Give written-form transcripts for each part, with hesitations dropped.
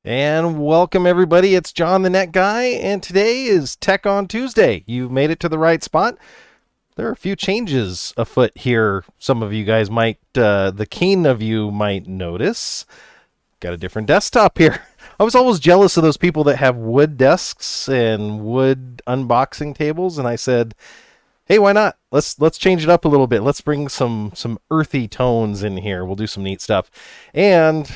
And welcome everybody, it's John the Net Guy, and today is Tech on Tuesday. You made it to the right spot. There are a few changes afoot here. Some of you guys might, the keen of you might notice. Got a different desktop here. I was always jealous of those people that have wood desks and wood unboxing tables, and I said, hey, why not? Let's change it up a little bit. Let's bring some earthy tones in here. We'll do some neat stuff. And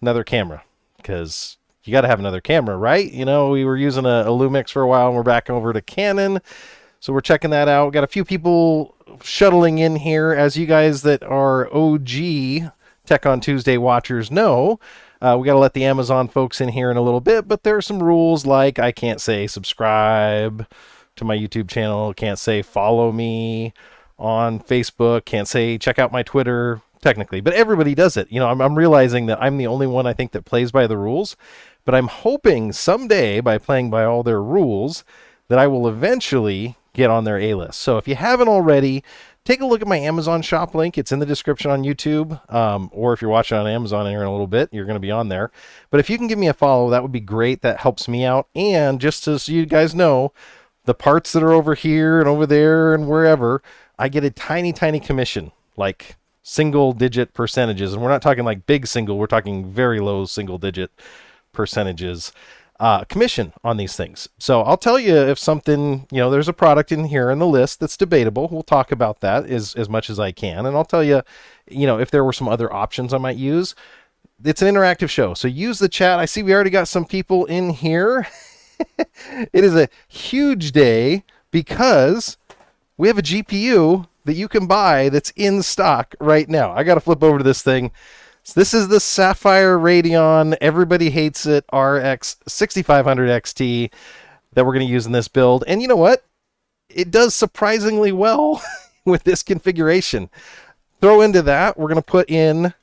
another camera, because you got to have another camera, right? You know, we were using a Lumix for a while, and we're back over to Canon. So we're checking that out. Got a few people shuttling in here. As you guys that are OG Tech on Tuesday watchers know, we got to let the Amazon folks in here in a little bit, but there are some rules like I can't say subscribe to my YouTube channel, can't say follow me on Facebook, can't say check out my Twitter, technically, but everybody does it. You know, I'm realizing that I'm the only one I think that plays by the rules, but I'm hoping someday by playing by all their rules that I will eventually get on their A-list. So if you haven't already, take a look at my Amazon shop link. It's in the description on YouTube, or if you're watching on Amazon here in a little bit, you're going to be on there. But if you can give me a follow, that would be great. That helps me out. And just so you guys know, the parts that are over here and over there and wherever, I get a tiny, tiny commission, like single-digit percentages. And we're not talking like big single. We're talking very low single-digit percentages commission on these things. So I'll tell you if something, you know, there's a product in here in the list that's debatable. We'll talk about that as much as I can. And I'll tell you, you know, if there were some other options I might use. It's an interactive show, so use the chat. I see we already got some people in here. It is a huge day because we have a GPU that you can buy that's in stock right now. I got to flip over to this thing. So this is the Sapphire Radeon, everybody hates it, RX 6500 XT that we're going to use in this build. And you know what? It does surprisingly well with this configuration. Throw into that, we're going to put in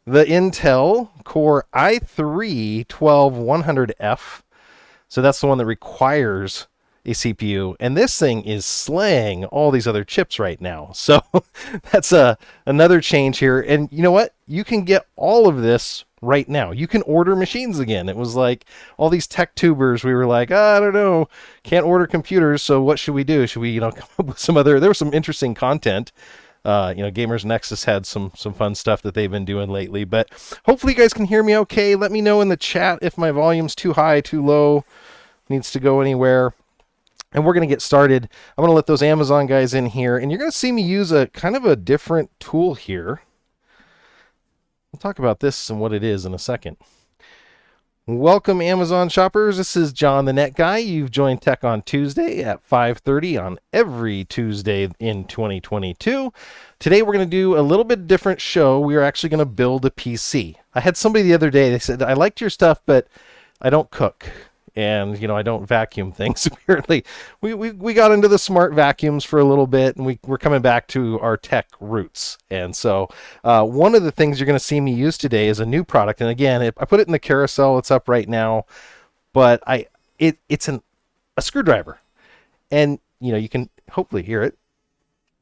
the Intel Core i3-12100F. So that's the one that requires a CPU. And this thing is slaying all these other chips right now. So that's another change here. And you know what? You can get all of this right now. You can order machines again. It was like all these tech tubers. We were like, I don't know, can't order computers. So what should we do? Should we, you know, come up with some other, there was some interesting content. You know, Gamers Nexus had some fun stuff that they've been doing lately. But hopefully you guys can hear me okay. Let me know in the chat if my volume's too high, too low, needs to go anywhere. And we're going to get started. I'm going to let those Amazon guys in here, and you're going to see me use a kind of a different tool here. We'll talk about this and what it is in a second. Welcome, Amazon shoppers. This is John the Net Guy. You've joined Tech on Tuesday at 5:30 on every Tuesday in 2022. Today we're going to do a little bit different show. We are actually going to build a PC. I had somebody the other day, they said, I liked your stuff, but I don't cook. And, you know, I don't vacuum things. Apparently, we got into the smart vacuums for a little bit, and we're coming back to our tech roots. And so one of the things you're going to see me use today is a new product. And again, I put it in the carousel. It's up right now. But it's a screwdriver. And, you know, you can hopefully hear it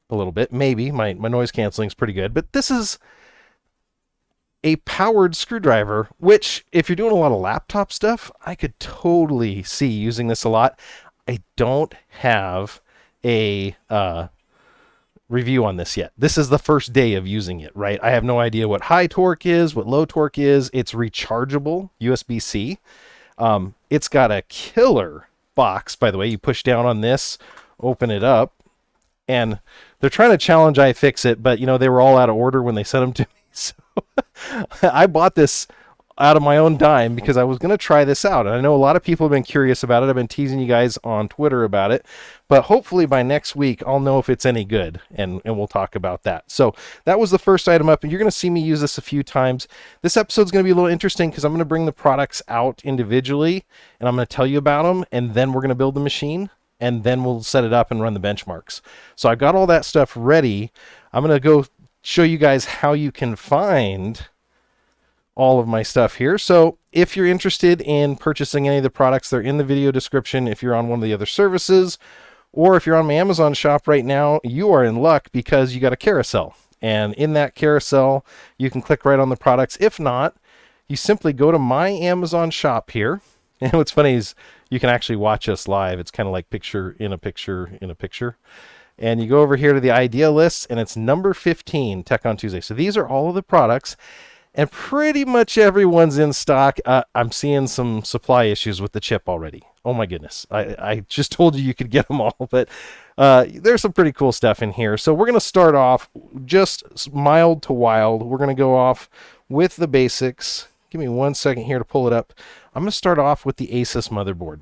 a little bit. Maybe. My noise canceling is pretty good. But this is a powered screwdriver, which if you're doing a lot of laptop stuff, I could totally see using this a lot. I don't have a review on this yet. This is the first day of using it, right? I have no idea what high torque is, what low torque is. It's rechargeable USB-C. It's got a killer box, by the way. You push down on this, open it up, and they're trying to challenge iFixit, but you know, they were all out of order when they sent them to me. So I bought this out of my own dime because I was going to try this out. And I know a lot of people have been curious about it. I've been teasing you guys on Twitter about it. But hopefully by next week, I'll know if it's any good. And we'll talk about that. So that was the first item up. And you're going to see me use this a few times. This episode's going to be a little interesting because I'm going to bring the products out individually. And I'm going to tell you about them. And then we're going to build the machine. And then we'll set it up and run the benchmarks. So I've got all that stuff ready. I'm going to go show you guys how you can find all of my stuff here. So if you're interested in purchasing any of the products, they're in the video description. If you're on one of the other services, or if you're on my Amazon shop right now, you are in luck because you got a carousel. And in that carousel, you can click right on the products. If not, you simply go to my Amazon shop here. And what's funny is you can actually watch us live. It's kind of like picture in a picture in a picture. And you go over here to the idea list, and it's number 15, Tech on Tuesday. So these are all of the products, and pretty much everyone's in stock. I'm seeing some supply issues with the chip already. Oh my goodness. I just told you could get them all, but there's some pretty cool stuff in here. So we're going to start off just mild to wild. We're going to go off with the basics. Give me 1 second here to pull it up. I'm going to start off with the Asus motherboard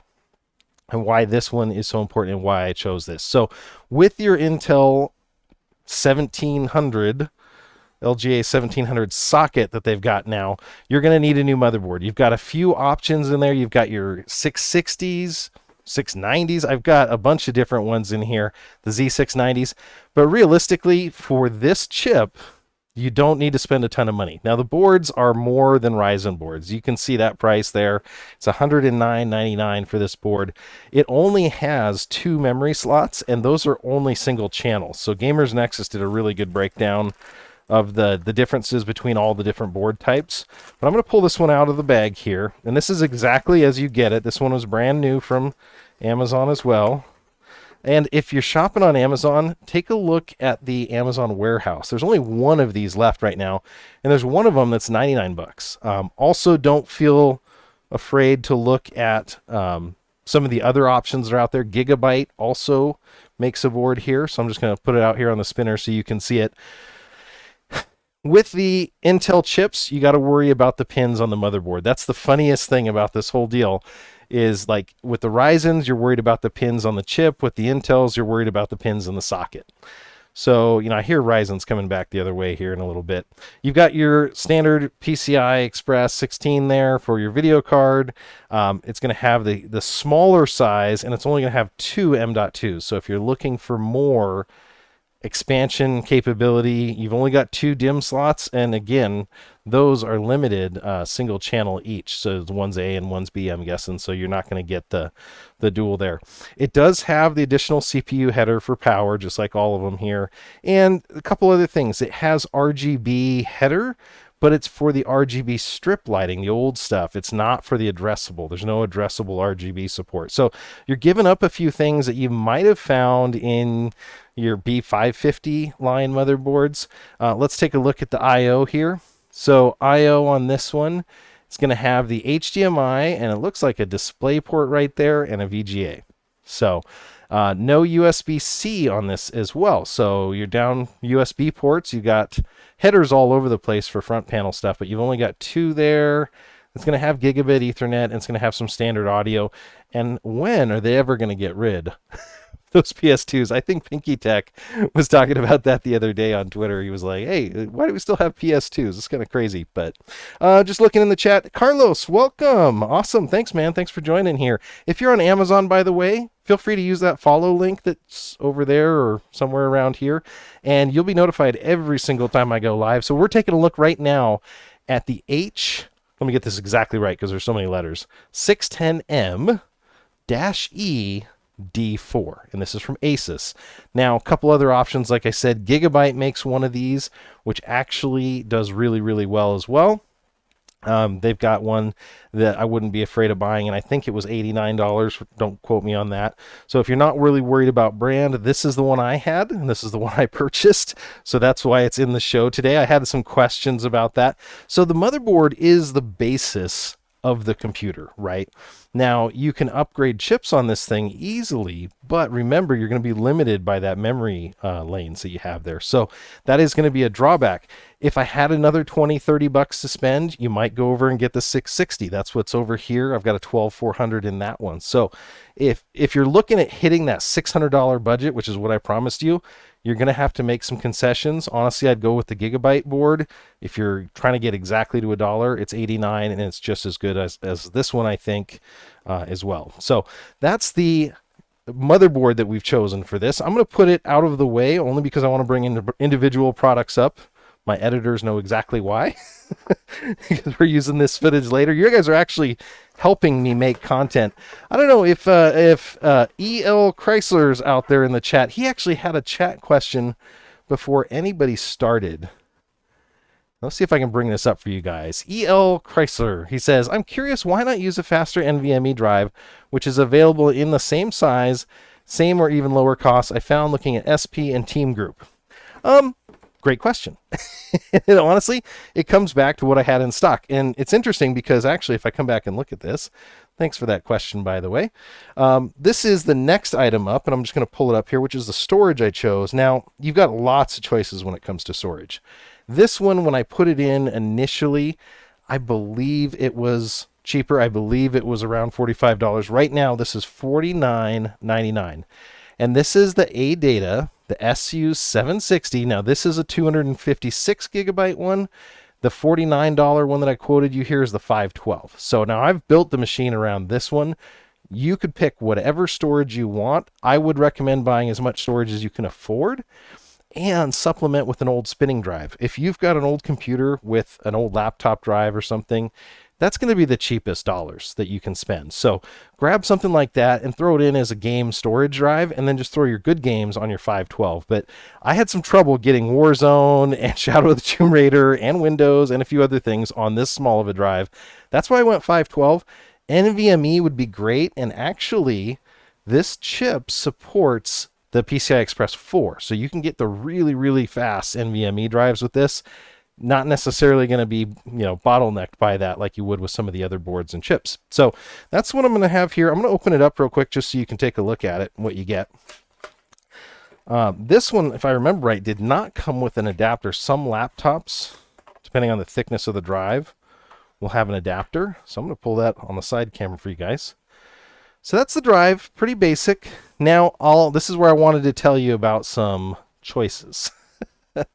and why this one is so important and why I chose this. So with your Intel 1700, LGA 1700 socket that they've got now, you're going to need a new motherboard. You've got a few options in there. You've got your 660s, 690s. I've got a bunch of different ones in here, the Z690s. But realistically, for this chip, you don't need to spend a ton of money. Now, the boards are more than Ryzen boards. You can see that price there. It's $109.99 for this board. It only has 2 memory slots, and those are only single channels. So Gamers Nexus did a really good breakdown of the differences between all the different board types. But I'm going to pull this one out of the bag here, and this is exactly as you get it. This one was brand new from Amazon as well. And if you're shopping on Amazon, take a look at the Amazon warehouse. There's only one of these left right now, and there's one of them that's 99 bucks. Also, don't feel afraid to look at some of the other options that are out there. Gigabyte also makes a board here, so I'm just going to put it out here on the spinner so you can see it. With the Intel chips, you got to worry about the pins on the motherboard. That's the funniest thing about this whole deal. Is like with the Ryzens, you're worried about the pins on the chip. With the Intels, you're worried about the pins in the socket. So, you know, I hear Ryzen's coming back the other way here in a little bit. You've got your standard PCI Express 16 there for your video card. It's going to have the smaller size, and it's only going to have 2 M.2s. So if you're looking for more expansion capability, you've only got 2 DIMM slots, and again, those are limited, single channel each. So one's A and one's B, I'm guessing, so you're not going to get the dual there. It does have the additional CPU header for power, just like all of them here, and a couple other things. It has RGB header, but it's for the RGB strip lighting, the old stuff. It's not for the addressable. There's no addressable RGB support. So you're giving up a few things that you might have found in your B550 line motherboards. Let's take a look at the I/O here. So I/O on this one, it's going to have the HDMI, and it looks like a display port right there, and a VGA. So no USB-C on this as well. So you're down USB ports. You got headers all over the place for front panel stuff, but you've only got 2 there. It's going to have gigabit Ethernet, and it's going to have some standard audio. And when are they ever going to get rid those PS2s? I think Pinky Tech was talking about that the other day on Twitter. He was like, hey, why do we still have PS2s? It's kind of crazy. But just looking in the chat, Carlos, welcome. Awesome. Thanks, man. Thanks for joining here. If you're on Amazon, by the way, feel free to use that follow link that's over there or somewhere around here, and you'll be notified every single time I go live. So we're taking a look right now at the let me get this exactly right because there's so many letters, 610M-E D4, and this is from Asus. Now, a couple other options, like I said, Gigabyte makes one of these, which actually does really, really well as well. They've got one that I wouldn't be afraid of buying, and I think it was $89. Don't quote me on that. So if you're not really worried about brand, this is the one I had, and this is the one I purchased. So that's why it's in the show today. I had some questions about that. So the motherboard is the basis of the computer, right? Now, you can upgrade chips on this thing easily, but remember, you're going to be limited by that memory lanes that you have there. So that is going to be a drawback. If I had another 20, 30 bucks to spend, you might go over and get the 660. That's what's over here. I've got a 12,400 in that one. So if you're looking at hitting that $600 budget, which is what I promised you, you're going to have to make some concessions. Honestly, I'd go with the Gigabyte board. If you're trying to get exactly to $1, it's $89, and it's just as good as this one, I think, as well. So that's the motherboard that we've chosen for this. I'm going to put it out of the way only because I want to bring in individual products up. My editors know exactly why, because we're using this footage later. You guys are actually helping me make content. I don't know if E.L. Chrysler's out there in the chat. He actually had a chat question before anybody started. Let's see if I can bring this up for you guys. E.L. Chrysler, he says, I'm curious why not use a faster NVMe drive, which is available in the same size, same or even lower cost I found looking at SP and Team Group. Great question. And honestly, it comes back to what I had in stock. And it's interesting because actually, if I come back and look at this, thanks for that question, by the way. This is the next item up, and I'm just going to pull it up here, which is the storage I chose. Now, you've got lots of choices when it comes to storage. This one, when I put it in initially, I believe it was cheaper. I believe it was around $45. Right now, this is $49.99. And this is the ADATA, the SU760. Now, this is a 256 gigabyte one. The $49 one that I quoted you here is the 512. So now I've built the machine around this one. You could pick whatever storage you want. I would recommend buying as much storage as you can afford and supplement with an old spinning drive. If you've got an old computer with an old laptop drive or something, that's going to be the cheapest dollars that you can spend. So grab something like that and throw it in as a game storage drive, and then just throw your good games on your 512. But I had some trouble getting Warzone and Shadow of the Tomb Raider and Windows and a few other things on this small of a drive. That's why I went 512. NVMe would be great, and actually this chip supports the PCI Express 4. So you can get the really, really fast NVMe drives with this. Not necessarily going to be, bottlenecked by that like you would with some of the other boards and chips. So that's what I'm going to have here. I'm going to open it up real quick just so you can take a look at it and what you get. This one, if I remember right, did not come with an adapter. Some laptops, depending on the thickness of the drive, will have an adapter. So I'm going to pull that on the side camera for you guys. So that's the drive, pretty basic. Now, this is where I wanted to tell you about some choices. The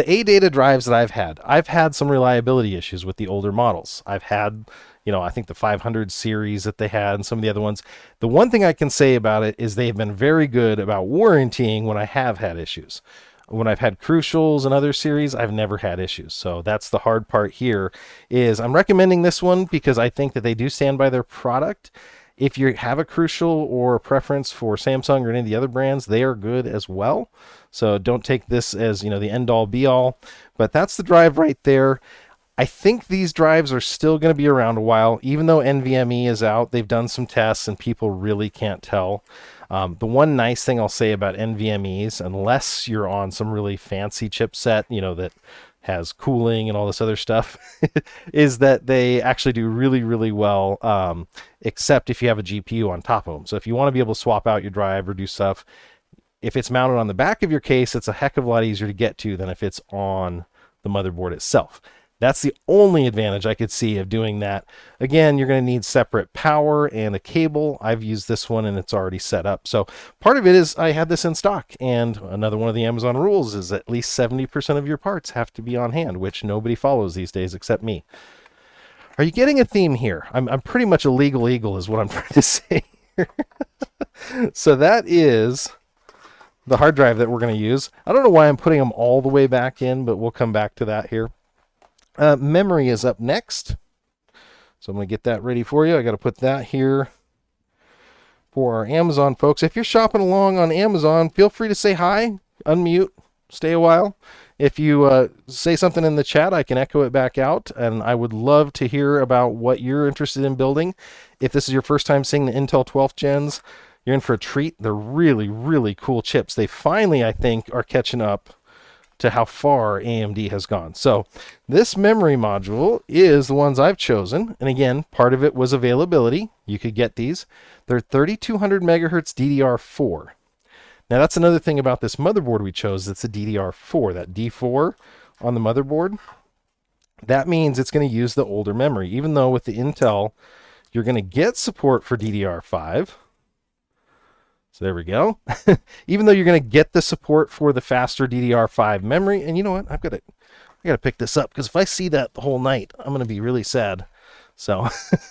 ADATA drives that I've had some reliability issues with the older models. I've had, I think the 500 series that they had and some of the other ones. The one thing I can say about it is they've been very good about warrantying when I have had issues. When I've had Crucials and other series, I've never had issues. So that's the hard part here. Is I'm recommending this one because I think that they do stand by their product. If you have a Crucial or a preference for Samsung or any of the other brands, they are good as well. So don't take this as, the end-all be-all. But that's the drive right there. I think these drives are still going to be around a while. Even though NVMe is out, they've done some tests and people really can't tell. The one nice thing I'll say about NVMEs, unless you're on some really fancy chipset, that has cooling and all this other stuff, is that they actually do really, really well, except if you have a GPU on top of them. So if you want to be able to swap out your drive or do stuff, if it's mounted on the back of your case, it's a heck of a lot easier to get to than if it's on the motherboard itself. That's the only advantage I could see of doing that. Again, you're going to need separate power and a cable. I've used this one and it's already set up. So part of it is I had this in stock. And another one of the Amazon rules is at least 70% of your parts have to be on hand, which nobody follows these days except me. Are you getting a theme here? I'm pretty much a legal eagle is what I'm trying to say here. So that is the hard drive that we're going to use. I don't know why I'm putting them all the way back in, but we'll come back to that here. Memory is up next. So I'm going to get that ready for you. I got to put that here for our Amazon folks. If you're shopping along on Amazon, feel free to say hi, unmute, stay a while. If you say something in the chat, I can echo it back out. And I would love to hear about what you're interested in building. If this is your first time seeing the Intel 12th gens, you're in for a treat. They're really, really cool chips. They finally, I think, are catching up to how far AMD has gone. So this memory module is the ones I've chosen. And again, part of it was availability. You could get these. They're 3200 megahertz DDR4. Now that's another thing about this motherboard we chose. It's a DDR4, that D4 on the motherboard. That means it's going to use the older memory, even though with the Intel, you're going to get support for DDR5. So there we go. Even though you're going to get the support for the faster DDR5 memory, and you know what? I got to pick this up because if I see that the whole night, I'm going to be really sad. So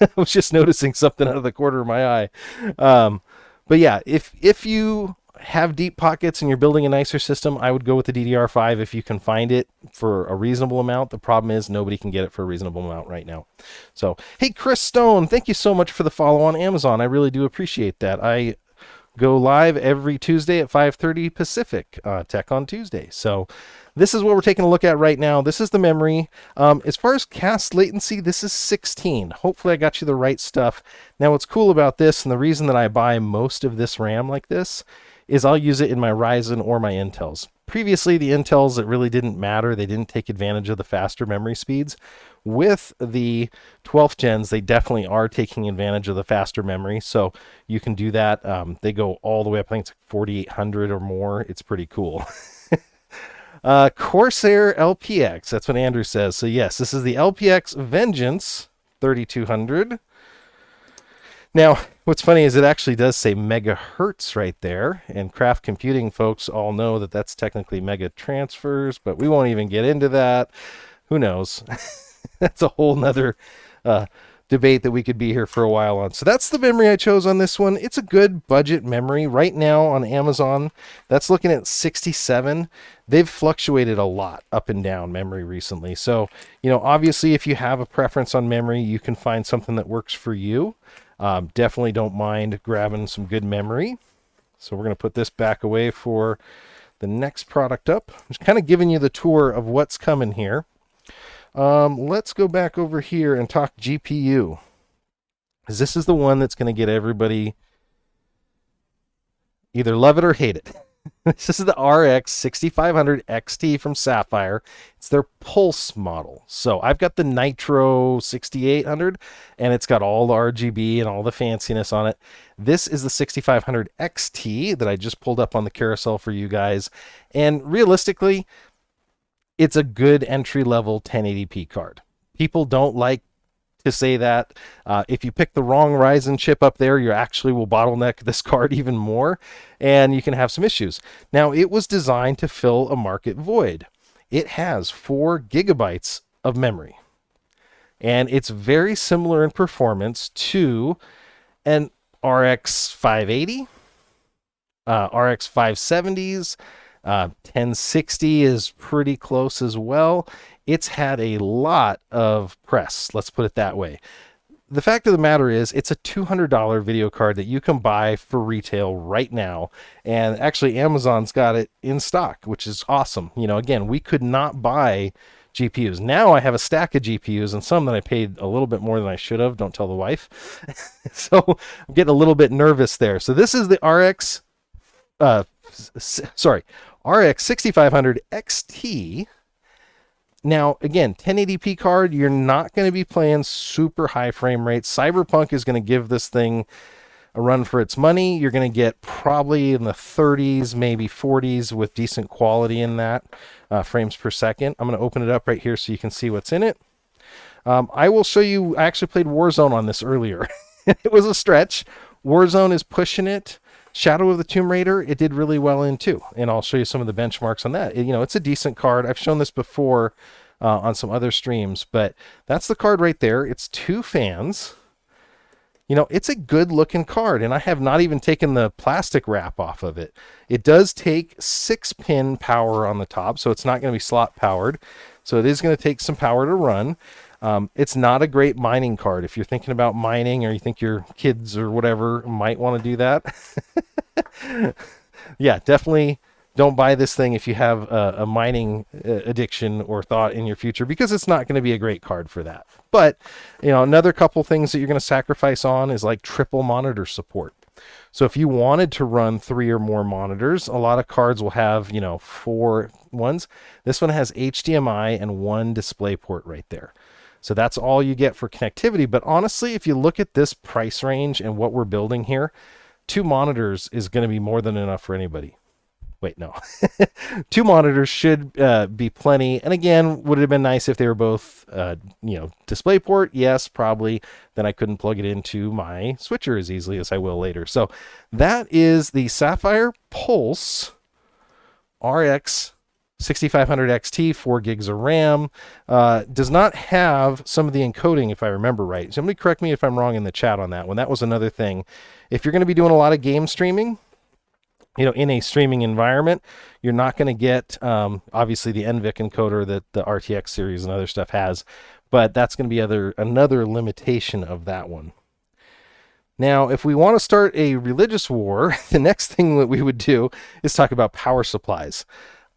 I was just noticing something out of the corner of my eye. But yeah, if you have deep pockets and you're building a nicer system, I would go with the DDR5 if you can find it for a reasonable amount. The problem is nobody can get it for a reasonable amount right now. So, hey, Chris Stone, thank you so much for the follow on Amazon. I really do appreciate that. I go live every Tuesday at 5:30 Pacific, Tech on Tuesday. So this is what we're taking a look at right now. This is the memory. As far as cast latency, this is 16. Hopefully I got you the right stuff. Now what's cool about this, and the reason that I buy most of this RAM like this, is I'll use it in my Ryzen or my Intels. Previously, the Intels, it really didn't matter. They didn't take advantage of the faster memory speeds. With the 12th gens, they definitely are taking advantage of the faster memory, so you can do that. They go all the way up, I think it's like 4800 or more. It's pretty cool. Corsair LPX, that's what Andrew says. So yes, this is the LPX Vengeance 3200. Now, what's funny is it actually does say megahertz right there, and craft computing folks all know that that's technically mega transfers, but we won't even get into that. Who knows? That's a whole nother debate that we could be here for a while on. So that's the memory I chose on this one. It's a good budget memory. Right now on Amazon, that's looking at 67. They've fluctuated a lot up and down memory recently. So, you know, obviously if you have a preference on memory, you can find something that works for you. Definitely don't mind grabbing some good memory. So we're going to put this back away for the next product up. I'm just kind of giving you the tour of what's coming here. Let's go back over here and talk GPU, because this is the one that's going to get everybody either love it or hate it. This is the RX 6500 XT from Sapphire. It's their Pulse model. So I've got the Nitro 6800, and it's got all the RGB and all the fanciness on it. This is the 6500 XT that I just pulled up on the carousel for you guys. And realistically, it's a good entry-level 1080p card. People don't like to say that. If you pick the wrong Ryzen chip up there, you actually will bottleneck this card even more, and you can have some issues. Now, it was designed to fill a market void. It has 4 gigabytes of memory, and it's very similar in performance to an RX 580, RX 570s, 1060 is pretty close as well. It's had a lot of press, let's put it that way. The fact of the matter is, it's a $200 video card that you can buy for retail right now. And actually, Amazon's got it in stock, which is awesome. You know, again, we could not buy GPUs. Now I have a stack of GPUs and some that I paid a little bit more than I should have. Don't tell the wife. So I'm getting a little bit nervous there. So this is the RX 6500 XT. Now, again, 1080p card, you're not going to be playing super high frame rates. Cyberpunk is going to give this thing a run for its money. You're going to get probably in the 30s, maybe 40s with decent quality in that frames per second. I'm going to open it up right here so you can see what's in it. I will show you, I actually played Warzone on this earlier. It was a stretch. Warzone is pushing it. Shadow of the Tomb Raider, it did really well in too. And I'll show you some of the benchmarks on that. You know, it's a decent card. I've shown this before on some other streams, but that's the card right there. It's 2 fans. You know, it's a good looking card, and I have not even taken the plastic wrap off of it. It does take 6-pin power on the top, so it's not going to be slot powered. So it is going to take some power to run. It's not a great mining card. If you're thinking about mining, or you think your kids or whatever might want to do that, yeah, definitely don't buy this thing if you have a mining addiction or thought in your future, because it's not going to be a great card for that. But, you know, another couple things that you're going to sacrifice on is like triple monitor support. So if you wanted to run 3 or more monitors, a lot of cards will have, you know, 4 ones. This one has HDMI and 1 display port right there. So that's all you get for connectivity. But honestly, if you look at this price range and what we're building here, 2 monitors is going to be more than enough for anybody. Wait, no. 2 monitors should be plenty. And again, would it have been nice if they were both, you know, DisplayPort? Yes, probably. Then I couldn't plug it into my switcher as easily as I will later. So that is the Sapphire Pulse RX 6500 XT, 4 gigs of RAM. Does not have some of the encoding, if I remember right. Somebody correct me if I'm wrong in the chat on that one. That was another thing. If you're going to be doing a lot of game streaming, you know, in a streaming environment, you're not going to get, obviously, the NVIC encoder that the RTX series and other stuff has, but that's going to be another limitation of that one. Now, if we want to start a religious war, the next thing that we would do is talk about power supplies.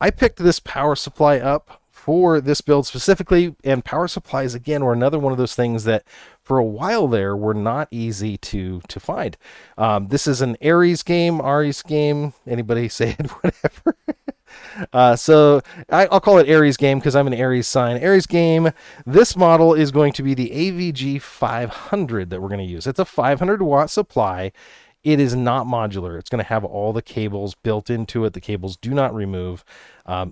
I picked this power supply up for this build specifically, and power supplies, again, were another one of those things that for a while there were not easy to find. This is an Aries game, anybody say it, whatever. So I'll call it Aries game because I'm an Aries sign. Aries game, this model is going to be the AVG 500 that we're going to use. It's a 500 watt supply. It is not modular. It's going to have all the cables built into it. The cables do not remove.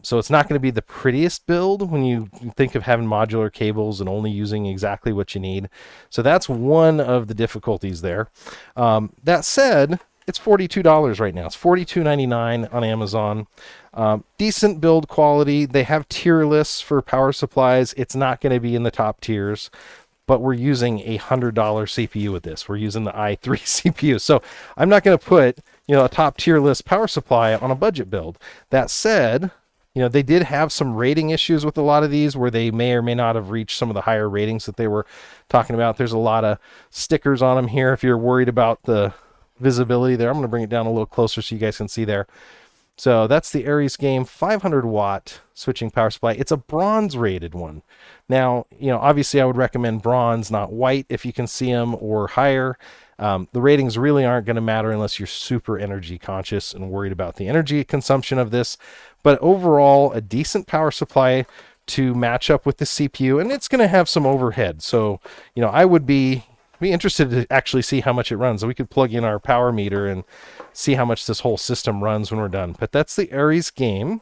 So it's not going to be the prettiest build when you think of having modular cables and only using exactly what you need. So that's one of the difficulties there. That said, it's $42 right now. It's $42.99 on Amazon. Decent build quality. They have tier lists for power supplies. It's not going to be in the top tiers, but we're using a $100 CPU with this. We're using the i3 CPU. So I'm not going to put, a top tier list power supply on a budget build. That said, they did have some rating issues with a lot of these where they may or may not have reached some of the higher ratings that they were talking about. There's a lot of stickers on them here if you're worried about the visibility there. I'm going to bring it down a little closer so you guys can see there. So that's the Aries game 500 watt switching power supply. It's a bronze rated one. Now, obviously I would recommend bronze, not white, if you can see them, or higher. The ratings really aren't going to matter unless you're super energy conscious and worried about the energy consumption of this. But overall, a decent power supply to match up with the CPU, and it's going to have some overhead. So, I would be interested to actually see how much it runs. We could plug in our power meter and see how much this whole system runs when we're done. But that's the Aries game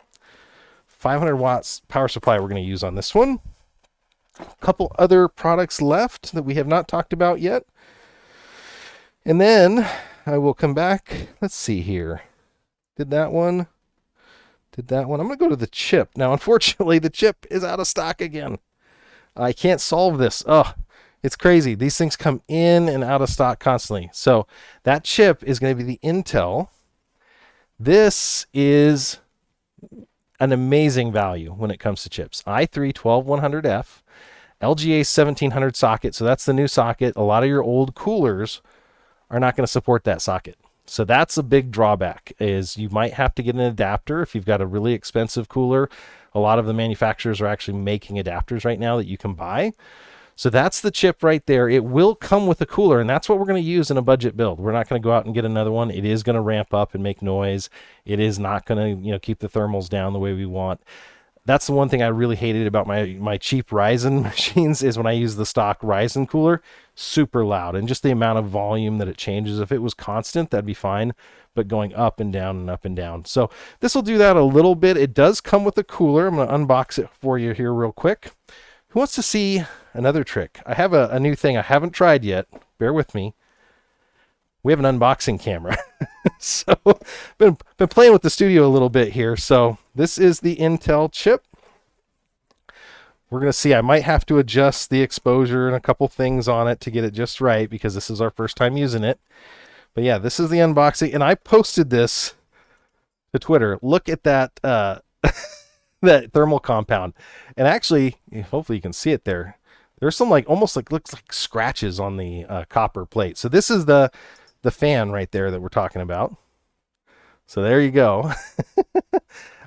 500 watts power supply we're going to use on this one. A couple other products left that we have not talked about yet. And then I will come back. Let's see here. Did that one. I'm going to go to the chip. Now, unfortunately, the chip is out of stock again. I can't solve this. Oh, it's crazy. These things come in and out of stock constantly. So that chip is going to be the Intel. This is an amazing value when it comes to chips. i3 12100F, LGA 1700 socket. So that's the new socket. A lot of your old coolers are not going to support that socket. So that's a big drawback, is you might have to get an adapter if you've got a really expensive cooler. A lot of the manufacturers are actually making adapters right now that you can buy. So that's the chip right there. It will come with a cooler, and that's what we're going to use in a budget build. We're not going to go out and get another one. It is going to ramp up and make noise. It is not going to, keep the thermals down the way we want. That's the one thing I really hated about my cheap Ryzen machines, is when I use the stock Ryzen cooler, super loud, and just the amount of volume that it changes. If it was constant, that'd be fine, but going up and down and up and down. So this will do that a little bit. It does come with a cooler. I'm going to unbox it for you here real quick. Who wants to see another trick? I have a new thing I haven't tried yet. Bear with me. We have an unboxing camera. So been playing with the studio a little bit here. So this is the Intel chip. We're going to see, I might have to adjust the exposure and a couple things on it to get it just right, because this is our first time using it. But yeah, this is the unboxing, and I posted this to Twitter. Look at that that thermal compound. And actually, hopefully you can see it there. There's some almost looks like scratches on the copper plate. So this is the fan right there that we're talking about. So there you go.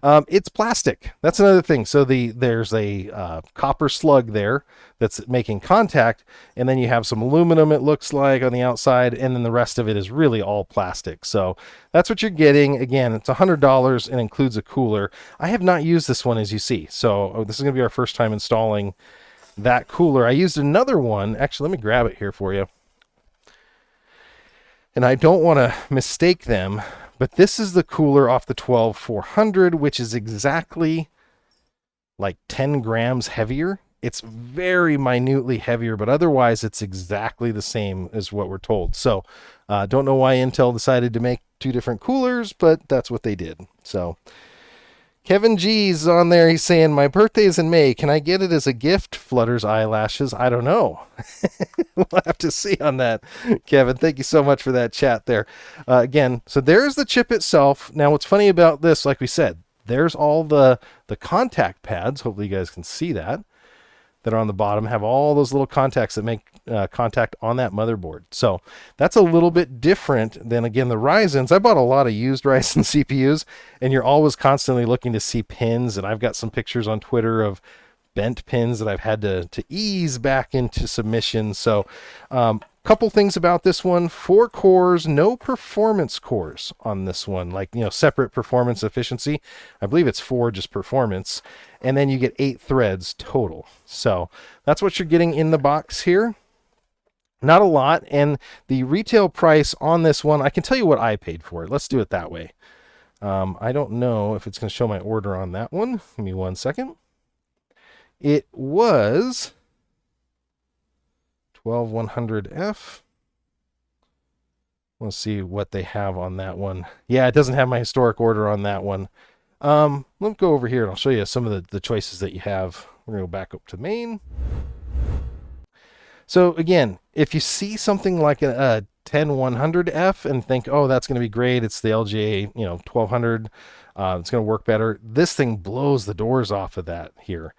It's plastic. That's another thing. So there's a copper slug there that's making contact, and then you have some aluminum, it looks like, on the outside, and then the rest of it is really all plastic. So that's what you're getting. Again, it's $100 and includes a cooler. I have not used this one, as you see. So this is going to be our first time installing that cooler. I used another one. Actually, let me grab it here for you. And I don't want to mistake them, but this is the cooler off the 12400, which is exactly like 10 grams heavier. It's very minutely heavier, but otherwise it's exactly the same as what we're told. So don't know why Intel decided to make two different coolers, but that's what they did. So Kevin G's on there. He's saying, my birthday is in May. Can I get it as a gift? Flutters eyelashes. I don't know. We'll have to see on that, Kevin. Thank you so much for that chat there. Again, so there's the chip itself. Now, what's funny about this, like we said, there's all the contact pads. Hopefully you guys can see that. that are on the bottom have all those little contacts that make contact on that motherboard. So that's a little bit different than, again, the Ryzens. I bought a lot of used Ryzen CPUs, and you're always constantly looking to see pins, and I've got some pictures on Twitter of bent pins that I've had to ease back into submission. So couple things about this one: 4 cores, no performance cores on this one, like, you know, separate performance efficiency. I believe it's 4 just performance, and then you get 8 threads total. So that's what you're getting in the box here. Not a lot, and the retail price on this one, I can tell you what I paid for it. Let's do it that way. I don't know if it's going to show my order on that one. Give me 1 second. It was 12100F. Let's see what they have on that one. Yeah, it doesn't have my historic order on that one. Let's go over here and I'll show you some of the choices that you have. We're going to go back up to main. So again, if you see something like a 10100F and think, oh, that's going to be great, it's the LGA, you know, 1200, it's going to work better. This thing blows the doors off of that here.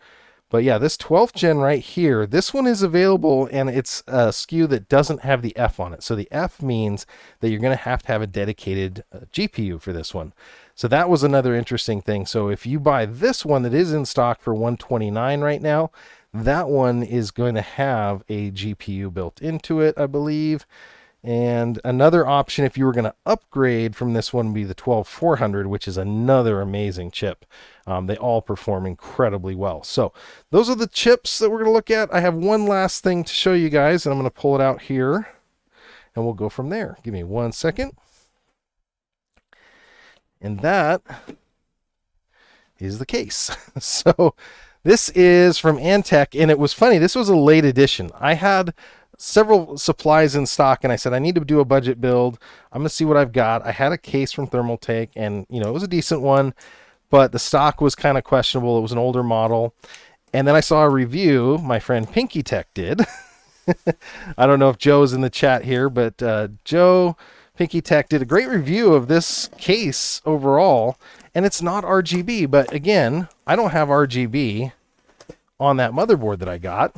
But yeah, this 12th gen right here, this one is available, and it's a SKU that doesn't have the F on it. So the F means that you're going to have a dedicated GPU for this one. So that was another interesting thing. So if you buy this one that is in stock for $129 right now, that one is going to have a GPU built into it, I believe. And another option, if you were going to upgrade from this one, would be the 12400, which is another amazing chip. They all perform incredibly well. So those are the chips that we're going to look at. I have one last thing to show you guys, and I'm going to pull it out here, and we'll go from there. Give me 1 second. And that is the case. So this is from Antec, and it was funny. This was a late edition. I had several supplies in stock, and I said, I need to do a budget build. I'm going to see what I've got. I had a case from Thermaltake, and, you know, it was a decent one, but the stock was kind of questionable. It was an older model. And then I saw a review my friend Pinky Tech did. I don't know if Joe's in the chat here, but Joe Pinky Tech did a great review of this case overall, and it's not RGB. But again, I don't have RGB on that motherboard that I got.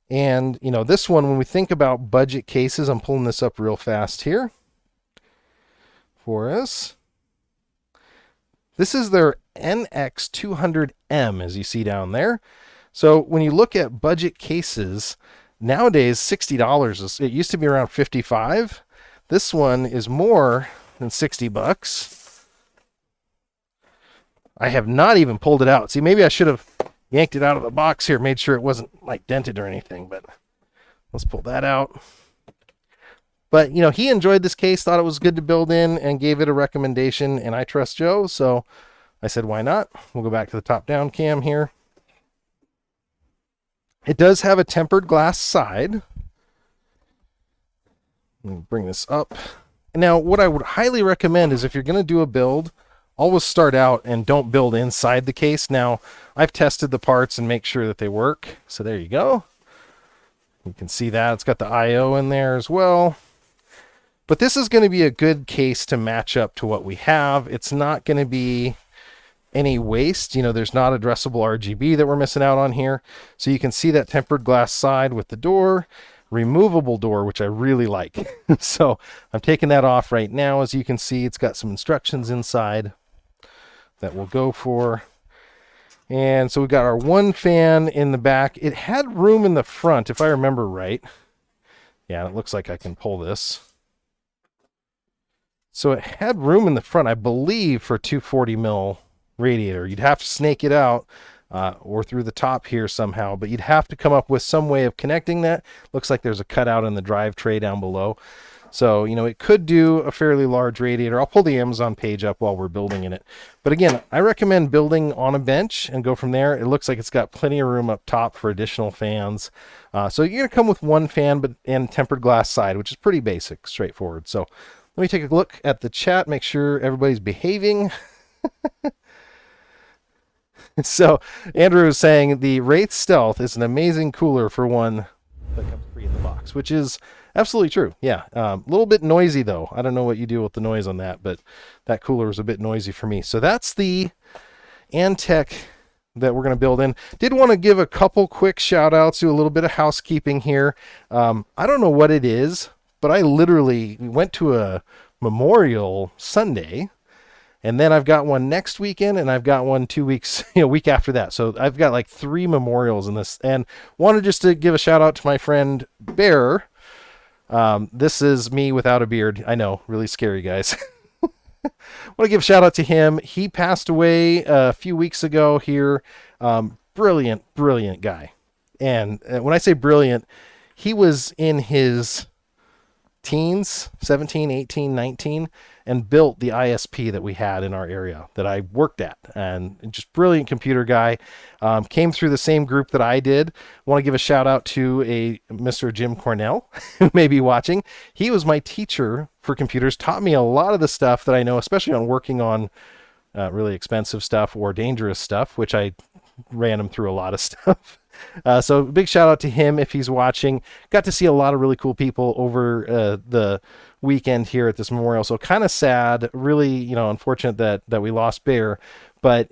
And, you know, this one, when we think about budget cases, I'm pulling this up real fast here for us. This is their NX200M, as you see down there. So when you look at budget cases, nowadays, $60. It used to be around $55. This one is more than $60. I have not even pulled it out. See, maybe I should have yanked it out of the box here, made sure it wasn't like dented or anything, but let's pull that out. But, you know, he enjoyed this case, thought it was good to build in, and gave it a recommendation, and I trust Joe, so I said, why not? We'll go back to the top-down cam here. It does have a tempered glass side. Let me bring this up. Now, what I would highly recommend is if you're going to do a build, always start out and don't build inside the case. Now, I've tested the parts and make sure that they work. So there you go. You can see that. It's got the I/O in there as well. But this is going to be a good case to match up to what we have. It's not going to be any waste. You know, there's not addressable RGB that we're missing out on here. So you can see that tempered glass side with the door. Removable door, which I really like. So I'm taking that off right now. As you can see, it's got some instructions inside that we'll go for. And so we got our one fan in the back. It had room in the front, if I remember right. Yeah, it looks like I can pull this. So it had room in the front, I believe, for a 240 mil radiator. You'd have to snake it out or through the top here somehow, but you'd have to come up with some way of connecting that. Looks like there's a cutout in the drive tray down below. So, you know, it could do a fairly large radiator. I'll pull the Amazon page up while we're building in it. But again, I recommend building on a bench and go from there. It looks like it's got plenty of room up top for additional fans. So you're going to come with one fan and tempered glass side, which is pretty basic, straightforward. So let me take a look at the chat, make sure everybody's behaving. So Andrew is saying the Wraith Stealth is an amazing cooler for one that comes free in the box, which is absolutely true. Yeah, a little bit noisy though. I don't know what you do with the noise on that, but that cooler is a bit noisy for me. So that's the Antec that we're going to build in. Did want to give a couple quick shout outs, do a little bit of housekeeping here. I don't know what it is, but I literally went to a Memorial Sunday, and then I've got one next weekend, and I've got one 2 weeks, week after that. So I've got like 3 memorials in this, and wanted just to give a shout out to my friend Bear. This is me without a beard. I know, really scary, guys. I want to give a shout out to him. He passed away a few weeks ago here. Brilliant, brilliant guy. And when I say brilliant, he was in his teens, 17, 18, 19, and built the ISP that we had in our area that I worked at. And just brilliant computer guy. Came through the same group that I did. Want to give a shout out to a Mr. Jim Cornell, who may be watching. He was my teacher for computers, taught me a lot of the stuff that I know, especially on working on really expensive stuff or dangerous stuff, which I ran him through a lot of stuff. So big shout out to him if he's watching. Got to see a lot of really cool people over the weekend here at this memorial. So kind of sad, really, unfortunate that we lost Bear, but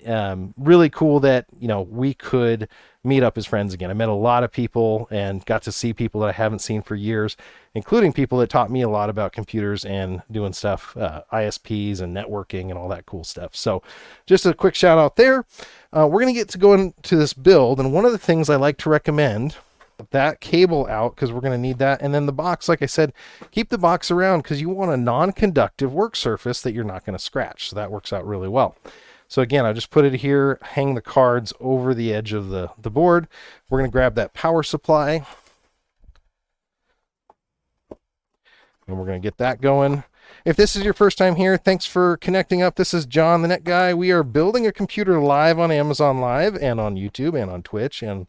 really cool that, we could meet up as friends again. I met a lot of people and got to see people that I haven't seen for years, including people that taught me a lot about computers and doing stuff, ISPs and networking and all that cool stuff. So just a quick shout out there. We're going to get to go into this build. And one of the things I like to recommend, that cable out, because we're going to need that. And then the box, like I said, keep the box around because you want a non-conductive work surface that you're not going to scratch. So that works out really well. So again, I just put it here, hang the cards over the edge of the board. We're going to grab that power supply. And we're going to get that going. If this is your first time here, thanks for connecting up. This is John, the Net Guy. We are building a computer live on Amazon Live and on YouTube and on Twitch and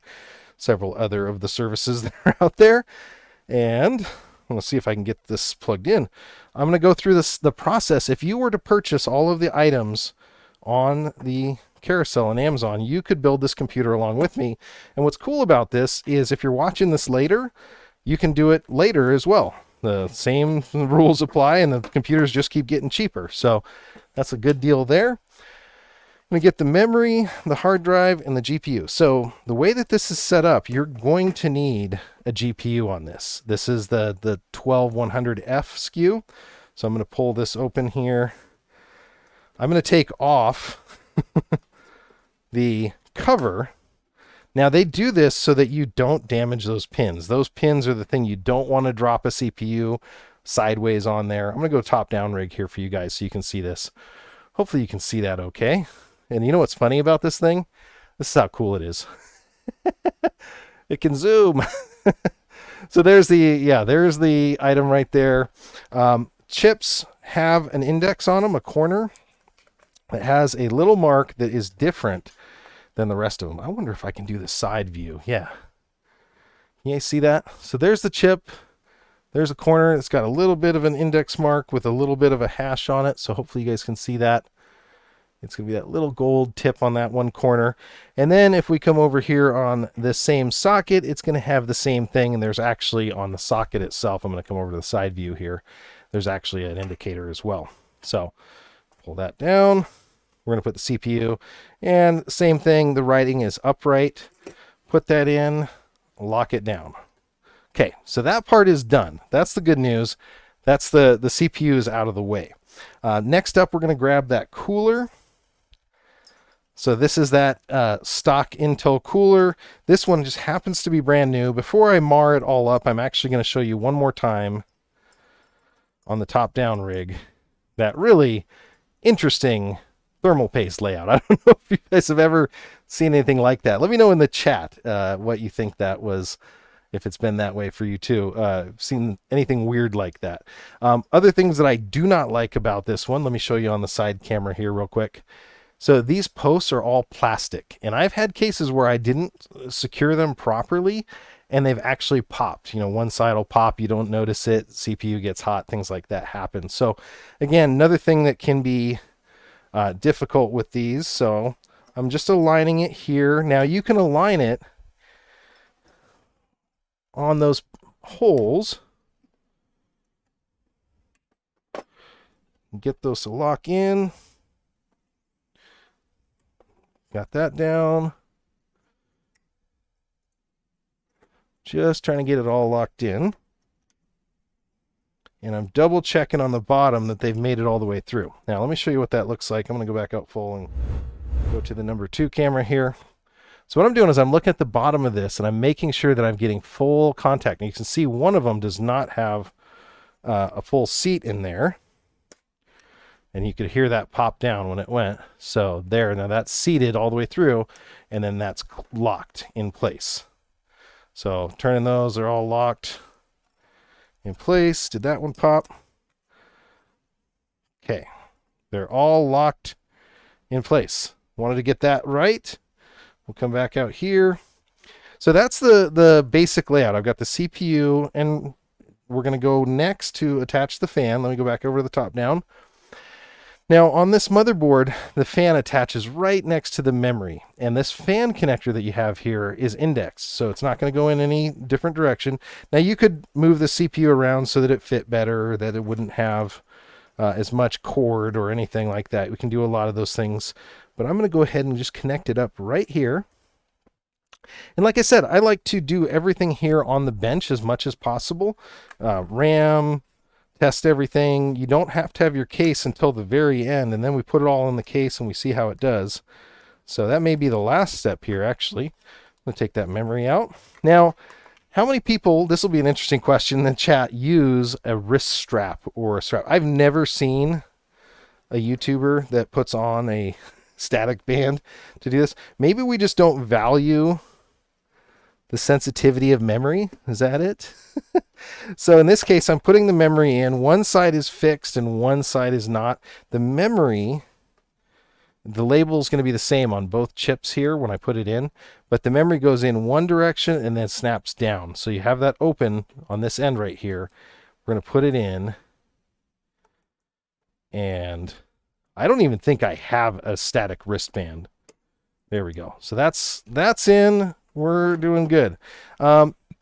several other of the services that are out there. And I'm going to see if I can get this plugged in. I'm going to go through the process. If you were to purchase all of the items on the carousel on Amazon, you could build this computer along with me. And what's cool about this is if you're watching this later, you can do it later as well. The same rules apply and the computers just keep getting cheaper. So that's a good deal there. I'm going to get the memory, the hard drive, and the GPU. So the way that this is set up, you're going to need a GPU on this. This is the 12100F SKU. So I'm going to pull this open here. I'm going to take off the cover. Now they do this so that you don't damage those pins. Those pins are the thing you don't want to drop a CPU sideways on there. I'm going to go top down rig here for you guys so you can see this. Hopefully you can see that okay. And you know what's funny about this thing? This is how cool it is. It can zoom. So there's the item right there. Chips have an index on them, a corner. It has a little mark that is different than the rest of them. I wonder if I can do the side view. Yeah. Can you see that? So there's the chip. There's a corner. It's got a little bit of an index mark with a little bit of a hash on it. So hopefully you guys can see that. It's going to be that little gold tip on that one corner. And then if we come over here on this same socket, it's going to have the same thing. And there's actually on the socket itself, I'm going to come over to the side view here. There's actually an indicator as well. So pull that down. We're going to put the CPU, and same thing, the writing is upright. Put that in, lock it down. Okay, so that part is done. That's the good news. That's the CPU is out of the way. Next up, we're going to grab that cooler. So this is that stock Intel cooler. This one just happens to be brand new. Before I mar it all up, I'm actually going to show you one more time on the top-down rig that really interesting thermal paste layout. I don't know if you guys have ever seen anything like that. Let me know in the chat what you think that was, if it's been that way for you too. Seen anything weird like that. Other things that I do not like about this one, let me show you on the side camera here real quick. So these posts are all plastic, and I've had cases where I didn't secure them properly and they've actually popped. One side will pop, you don't notice it, CPU gets hot, things like that happen. So again, another thing that can be difficult with these. So I'm just aligning it here. Now you can align it on those holes. Get those to lock in. Got that down. Just trying to get it all locked in. And I'm double checking on the bottom that they've made it all the way through. Now, let me show you what that looks like. I'm going to go back out full and go to the number 2 camera here. So what I'm doing is I'm looking at the bottom of this and I'm making sure that I'm getting full contact. And you can see one of them does not have a full seat in there. And you could hear that pop down when it went. So there, now that's seated all the way through, and then that's locked in place. So turning those, they're all locked in place. Did that one pop? Okay, they're all locked in place. Wanted to get that right. We'll come back out here. So that's the basic layout. I've got the CPU, and we're going to go next to attach the fan. Let me go back over to the top down. Now on this motherboard, the fan attaches right next to the memory, and this fan connector that you have here is indexed, so it's not going to go in any different direction. Now you could move the CPU around so that it fit better, that it wouldn't have as much cord or anything like that. We can do a lot of those things, but I'm going to go ahead and just connect it up right here. And like I said, I like to do everything here on the bench as much as possible. RAM, test everything. You don't have to have your case until the very end, and then we put it all in the case and we see how it does. So that may be the last step here, actually. I'm going to take that memory out. Now, how many people, this will be an interesting question in the chat, use a wrist strap or a strap? I've never seen a YouTuber that puts on a static band to do this. Maybe we just don't value the sensitivity of memory. Is that it? So in this case, I'm putting the memory in. One side is fixed and one side is not. The memory, the label is going to be the same on both chips here when I put it in, but the memory goes in one direction and then snaps down. So you have that open on this end right here. We're going to put it in, and I don't even think I have a static wristband. There we go. So that's in. We're doing good.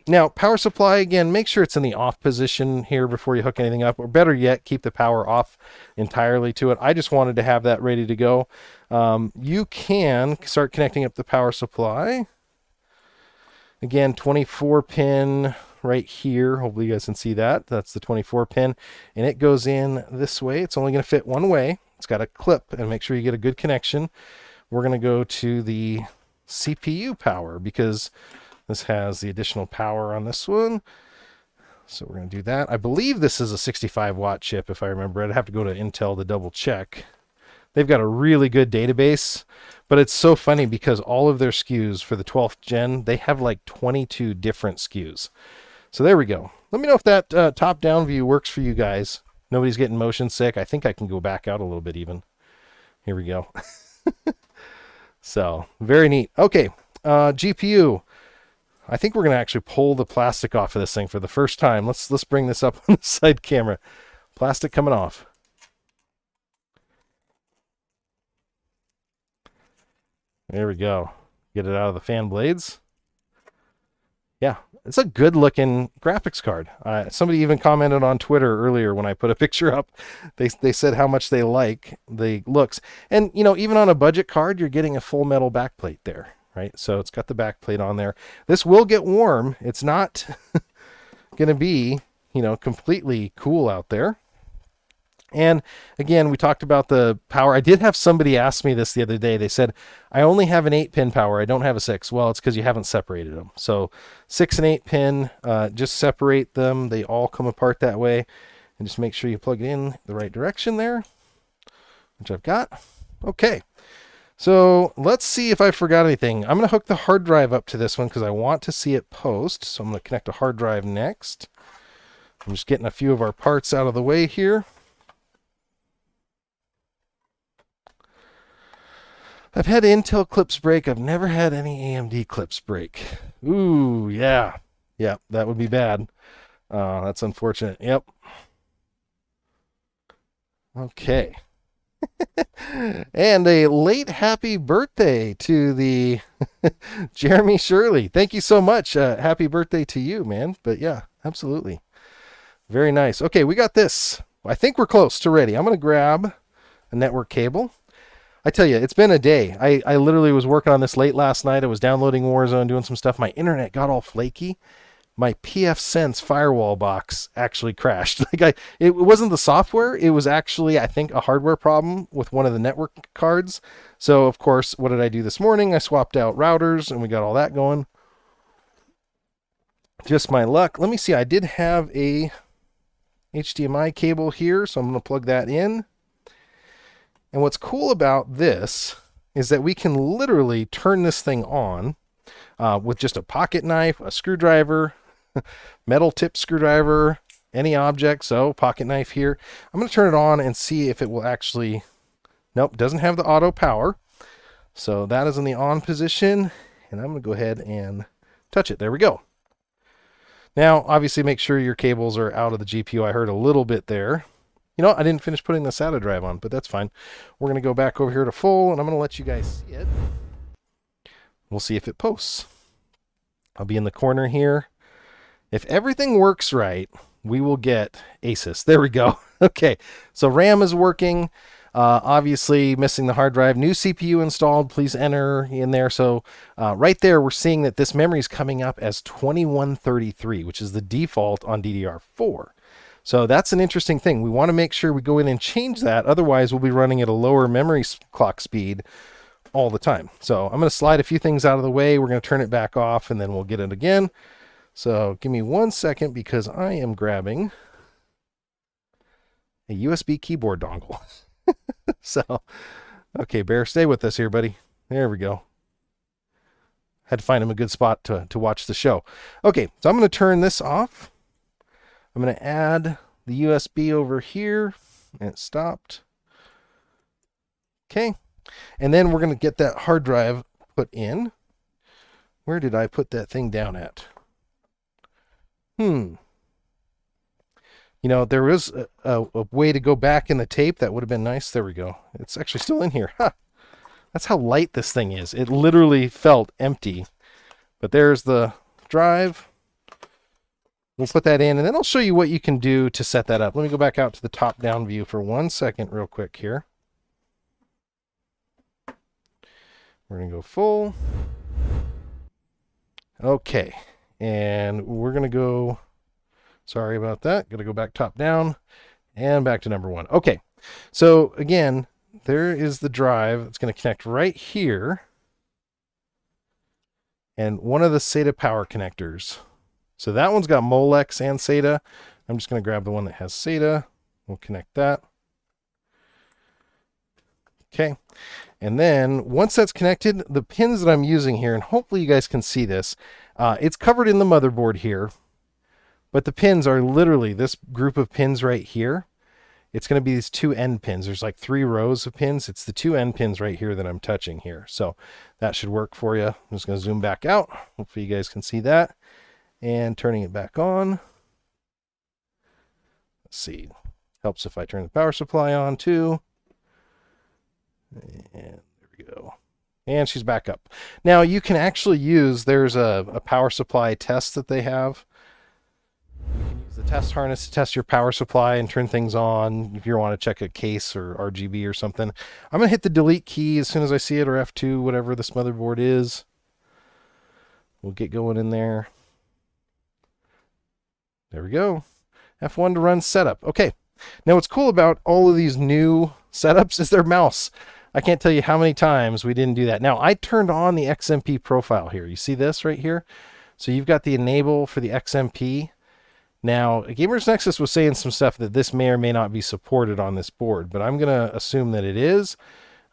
Now, power supply, again, make sure it's in the off position here before you hook anything up, or better yet, keep the power off entirely to it. I just wanted to have that ready to go. You can start connecting up the power supply. Again, 24 pin right here. Hopefully you guys can see that. That's the 24 pin, and it goes in this way. It's only going to fit one way. It's got a clip, and make sure you get a good connection. We're going to go to the CPU power because this has the additional power on this one. So we're going to do that. I believe this is a 65 watt chip, if I remember. I'd have to go to Intel to double check. They've got a really good database, but it's so funny because all of their SKUs for the 12th gen, they have like 22 different SKUs. So there we go. Let me know if that top-down view works for you guys. Nobody's getting motion sick. I think I can go back out a little bit even. Here we go. So very neat. Okay, GPU. I think we're going to actually pull the plastic off of this thing for the first time. Let's bring this up on the side camera. Plastic coming off. There we go. Get it out of the fan blades. Yeah, it's a good looking graphics card. Somebody even commented on Twitter earlier when I put a picture up. They said how much they like the looks. And, you know, even on a budget card, you're getting a full metal backplate there, right? So it's got the backplate on there. This will get warm. It's not going to be, you know, completely cool out there. And again, we talked about the power. I did have somebody ask me this the other day. They said, I only have an 8-pin power. I don't have a 6. Well, it's because you haven't separated them. So 6 and 8 pin, just separate them. They all come apart that way. And just make sure you plug it in the right direction there, which I've got. Okay. So let's see if I forgot anything. I'm going to hook the hard drive up to this one because I want to see it post. So I'm going to connect a hard drive next. I'm just getting a few of our parts out of the way here. I've had Intel clips break. I've never had any AMD clips break. Ooh, yeah. Yeah, that would be bad. That's unfortunate. Yep. Okay. And a late happy birthday to the Jeremy Shirley. Thank you so much. Happy birthday to you, man. But yeah, absolutely. Very nice. Okay, we got this. I think we're close to ready. I'm going to grab a network cable. I tell you, it's been a day. I literally was working on this late last night. I was downloading Warzone, doing some stuff. My internet got all flaky, my pfSense firewall box actually crashed. It wasn't the software, it was actually, I think, a hardware problem with one of the network cards. So of course, what did I do this morning? I swapped out routers and we got all that going. Just my luck. Let me see, I did have a HDMI cable here, so I'm going to plug that in. And what's cool about this is that we can literally turn this thing on with just a pocket knife, a screwdriver, metal tip screwdriver, any object. So pocket knife here. I'm going to turn it on and see if it will actually, nope, doesn't have the auto power. So that is in the on position, and I'm going to go ahead and touch it. There we go. Now, obviously make sure your cables are out of the GPU. I heard a little bit there. You know, I didn't finish putting the SATA drive on, but that's fine. We're going to go back over here to full, and I'm going to let you guys see it. We'll see if it posts. I'll be in the corner here. If everything works right, we will get ASUS. There we go. Okay, so RAM is working. Obviously missing the hard drive. New CPU installed. Please enter in there. So right there, we're seeing that this memory is coming up as 2133, which is the default on DDR4. So that's an interesting thing. We want to make sure we go in and change that. Otherwise, we'll be running at a lower memory clock speed all the time. So I'm going to slide a few things out of the way. We're going to turn it back off, and then we'll get it again. So give me 1 second because I am grabbing a USB keyboard dongle. So, okay, Bear, stay with us here, buddy. There we go. Had to find him a good spot to watch the show. Okay, so I'm going to turn this off. I'm going to add the USB over here, and it stopped. Okay, and then we're going to get that hard drive put in. Where did I put that thing down at? You know, there was a way to go back in the tape. That would have been nice. There we go. It's actually still in here. Huh. That's how light this thing is. It literally felt empty. But there's the drive. We'll put that in, and then I'll show you what you can do to set that up. Let me go back out to the top-down view for 1 second real quick here. We're going to go full. Okay, and we're going to go, sorry about that, going to go back top-down and back to number 1. Okay, so again, there is the drive. It's going to connect right here, and one of the SATA power connectors. So that one's got Molex and SATA. I'm just going to grab the one that has SATA. We'll connect that. Okay. And then once that's connected, the pins that I'm using here, and hopefully you guys can see this, it's covered in the motherboard here, but the pins are literally this group of pins right here. It's going to be these 2 end pins. There's like 3 rows of pins. It's the 2 end pins right here that I'm touching here. So that should work for you. I'm just going to zoom back out. Hopefully you guys can see that. And turning it back on. Let's see. Helps if I turn the power supply on too. And there we go. And she's back up. Now you can actually use, there's a power supply test that they have. You can use the test harness to test your power supply and turn things on if you want to check a case or RGB or something. I'm going to hit the delete key as soon as I see it, or F2, whatever this motherboard is. We'll get going in there. There we go. F1 to run setup. Okay. Now what's cool about all of these new setups is their mouse. I can't tell you how many times we didn't do that. Now I turned on the XMP profile here. You see this right here? So you've got the enable for the XMP. Now Gamers Nexus was saying some stuff that this may or may not be supported on this board, but I'm going to assume that it is.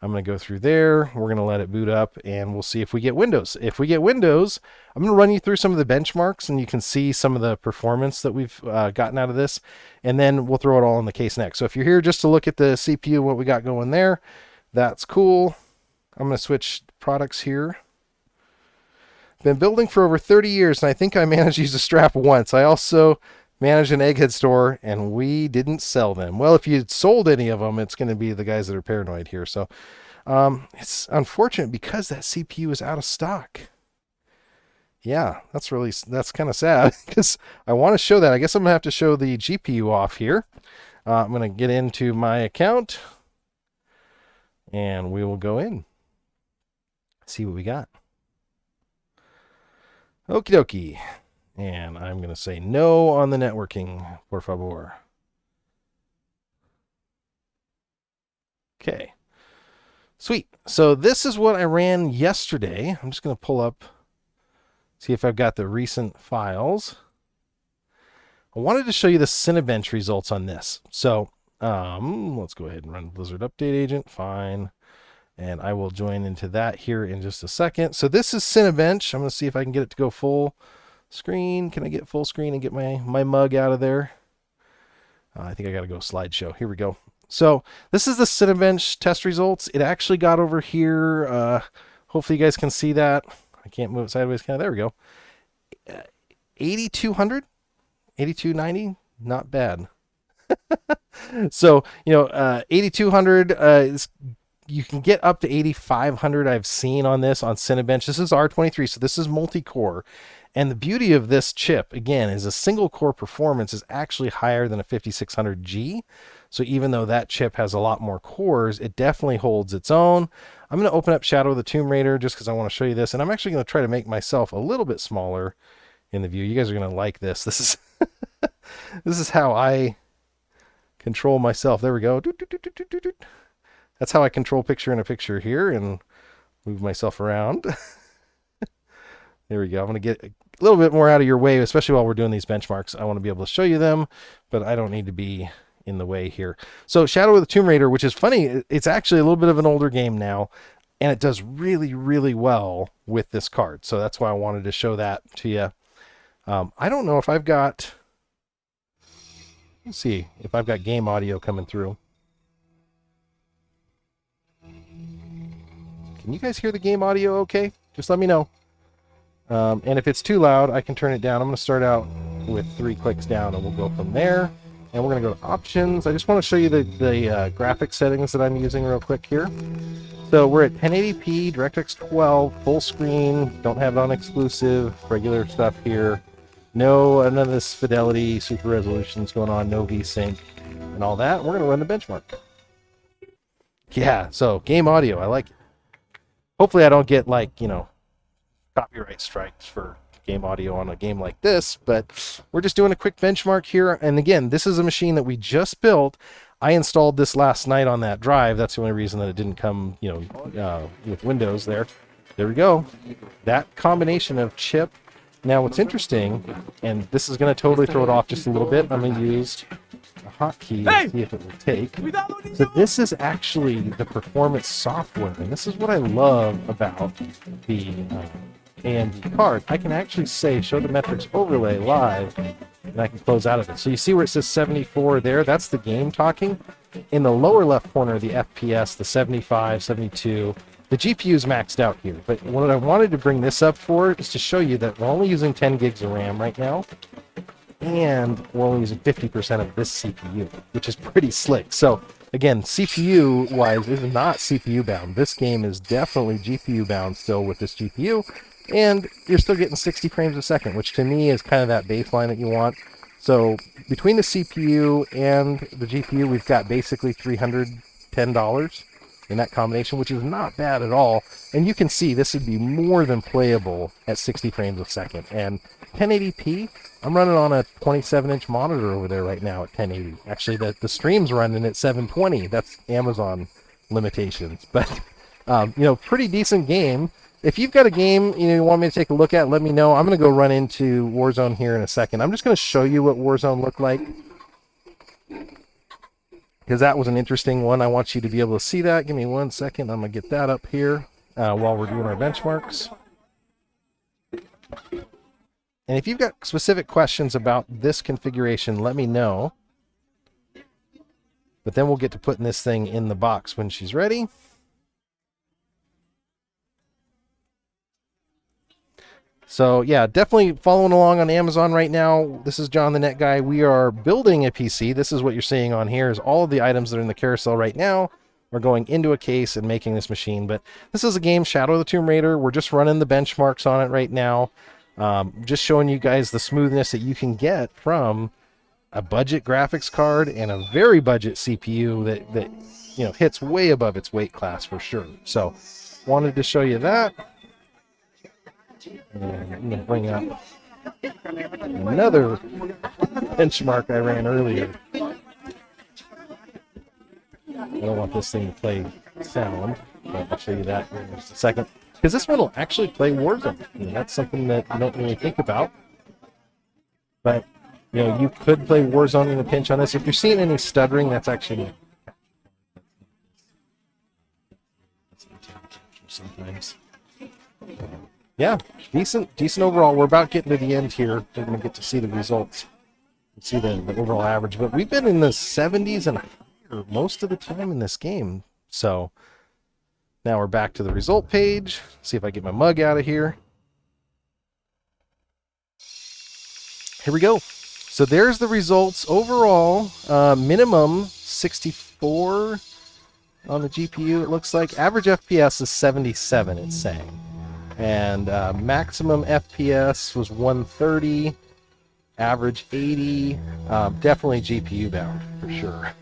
I'm going to go through there. We're going to let it boot up, and we'll see if we get Windows. If we get Windows, I'm going to run you through some of the benchmarks, and you can see some of the performance that we've gotten out of this, and then we'll throw it all in the case next. So if you're here just to look at the CPU, what we got going there, that's cool. I'm going to switch products here. Been building for over 30 years, and I think I managed to use a strap once. I also managed an egghead store, and we didn't sell them. Well, if you sold any of them, it's going to be the guys that are paranoid here. So it's unfortunate because that CPU is out of stock. Yeah, that's kind of sad because I want to show that. I guess I'm going to have to show the GPU off here. I'm going to get into my account, and we will go in. See what we got. Okie dokie. And I'm going to say no on the networking, por favor. Okay. Sweet. So this is what I ran yesterday. I'm just going to pull up, see if I've got the recent files. I wanted to show you the Cinebench results on this. So let's go ahead and run Blizzard Update Agent. Fine. And I will join into that here in just a second. So this is Cinebench. I'm going to see if I can get it to go full screen. Can I get full screen and get my mug out of there? I think I got to go slideshow. Here we go. So this is the Cinebench test results. It actually got over here. Hopefully you guys can see that. I can't move it sideways. There we go. 8,200, 8,290. Not bad. So, 8,200 is, you can get up to 8,500 I've seen on this on Cinebench. This is R23, so this is multi-core. And the beauty of this chip, again, is a single core performance is actually higher than a 5600G. So even though that chip has a lot more cores, it definitely holds its own. I'm going to open up Shadow of the Tomb Raider just because I want to show you this. And I'm actually going to try to make myself a little bit smaller in the view. You guys are going to like this. This is this is how I control myself. There we go. That's how I control picture in a picture here and move myself around. There we go. I'm going to get a little bit more out of your way, especially while we're doing these benchmarks. I want to be able to show you them, but I don't need to be in the way here. So Shadow of the Tomb Raider, which is funny, it's actually a little bit of an older game now, and it does really, really well with this card. So that's why I wanted to show that to you. I don't know if I've got, let's see if I've got game audio coming through. Can you guys hear the game audio okay? Just let me know. And if it's too loud, I can turn it down. I'm going to start out with 3 clicks down, and we'll go from there. And we're going to go to options. I just want to show you the graphics settings that I'm using real quick here. So we're at 1080p, DirectX 12, full screen. Don't have it on exclusive, regular stuff here. None of this fidelity, super resolutions going on, no VSync, and all that. We're going to run the benchmark. Yeah, so game audio, I like it. Hopefully I don't get copyright strikes for game audio on a game like this, but we're just doing a quick benchmark here. And again, this is a machine that we just built. I installed this last night on that drive. That's the only reason that it didn't come, with Windows there. There we go. That combination of chip. Now what's interesting, and this is going to totally throw it off just a little bit. I'm going to use a hotkey to see if it will take. So this is actually the performance software, and this is what I love about the AMD card. I can actually say show the metrics overlay live, and I can close out of it. So you see where it says 74 there? That's the game talking. In the lower left corner, the FPS, the 75, 72. The GPU is maxed out here, but what I wanted to bring this up for is to show you that we're only using 10 gigs of RAM right now, and we're only using 50% of this CPU, which is pretty slick. So again, CPU-wise, this is not CPU-bound. This game is definitely GPU-bound still with this GPU, and you're still getting 60 frames a second, which to me is kind of that baseline that you want. So between the CPU and the GPU, we've got basically $310 in that combination, which is not bad at all. And you can see this would be more than playable at 60 frames a second. And 1080p, I'm running on a 27-inch monitor over there right now at 1080. Actually, the stream's running at 720. That's Amazon limitations. But, pretty decent game. If you've got a game you want me to take a look at, let me know. I'm going to go run into Warzone here in a second. I'm just going to show you what Warzone looked like, because that was an interesting one. I want you to be able to see that. Give me 1 second. I'm going to get that up here while we're doing our benchmarks. And if you've got specific questions about this configuration, let me know. But then we'll get to putting this thing in the box when she's ready. So yeah, definitely following along on Amazon right now. This is John the Net Guy. We are building a PC. This is what you're seeing on here is all of the items that are in the carousel right now are going into a case and making this machine. But this is a game, Shadow of the Tomb Raider. We're just running the benchmarks on it right now. Just showing you guys the smoothness that you can get from a budget graphics card and a very budget CPU that hits way above its weight class for sure. So wanted to show you that. And I'm going to bring up Another benchmark I ran earlier. I don't want this thing to play sound, but I'll show you that in just a second. Because this one will actually play Warzone. And that's something that you don't really think about. But, you know, you could play Warzone in a pinch on this. If you're seeing any stuttering, that's actually sometimes. Yeah, decent overall. We're about getting to the end here. We're going to get to see the results. See the overall average. But we've been in the 70s and higher most of the time in this game. So now we're back to the result page. See if I get my mug out of here. Here we go. So there's the results overall. Minimum 64 on the GPU. It looks like average FPS is 77. It's saying, and maximum FPS was 130. Average 80. Definitely GPU bound for sure.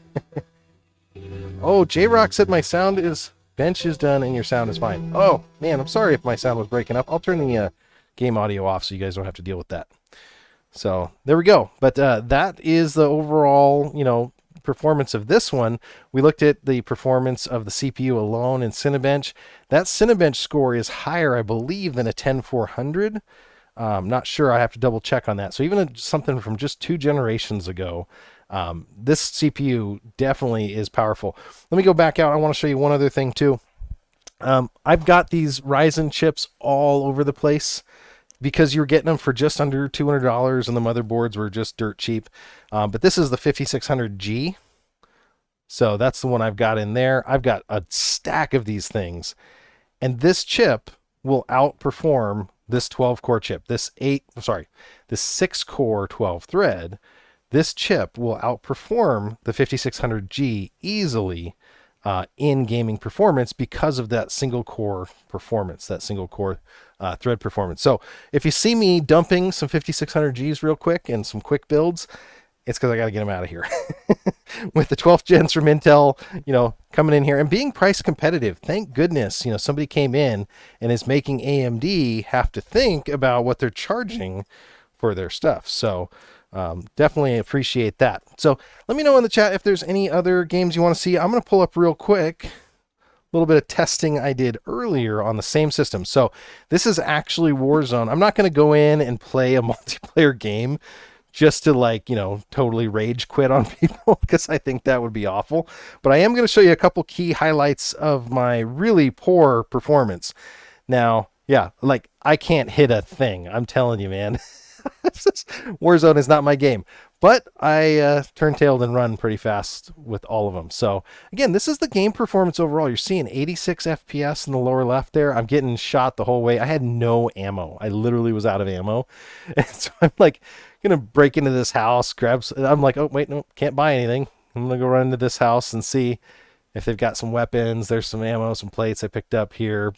Oh, J-Rock said my sound is bench is done and your sound is fine. Oh man, I'm sorry if my sound was breaking up. I'll turn the game audio off so you guys don't have to deal with that. So there we go. But that is the overall, you know, performance of this one. We looked at the performance of the CPU alone in Cinebench. That Cinebench score is higher, I believe, than a 10400. Not sure. I have to double check on that. So even something from just 2 generations ago, this CPU definitely is powerful. Let me go back out. I want to show you one other thing too. I've got these Ryzen chips all over the place because you're getting them for just under $200 and the motherboards were just dirt cheap. But this is the 5600G. So that's the one I've got in there. I've got a stack of these things, and this chip will outperform this 12-core chip. This 6-core 12-thread. This chip will outperform the 5600G easily in gaming performance because of that single-core performance, that single-core thread performance. So if you see me dumping some 5600Gs real quick and some quick builds, it's because I got to get them out of here. With the 12th gens from Intel, you know, coming in here and being price competitive. Thank goodness, you know, somebody came in and is making AMD have to think about what they're charging for their stuff. So definitely appreciate that. So let me know in the chat if there's any other games you want to see. I'm going to pull up real quick a little bit of testing I did earlier on the same system. So this is actually Warzone. I'm not going to go in and play a multiplayer game just to, like, you know, totally rage quit on people because I think that would be awful. But I am going to show you a couple key highlights of my really poor performance. Now, yeah, like, I can't hit a thing. I'm telling you, man. Warzone is not my game. But I turn-tailed and run pretty fast with all of them. So, again, this is the game performance overall. You're seeing 86 FPS in the lower left there. I'm getting shot the whole way. I had no ammo. I literally was out of ammo. And so I'm like, gonna break into this house, I'm like, oh wait, no, can't buy anything. I'm gonna go run into this house and see if they've got some weapons. There's some ammo, some plates I picked up here.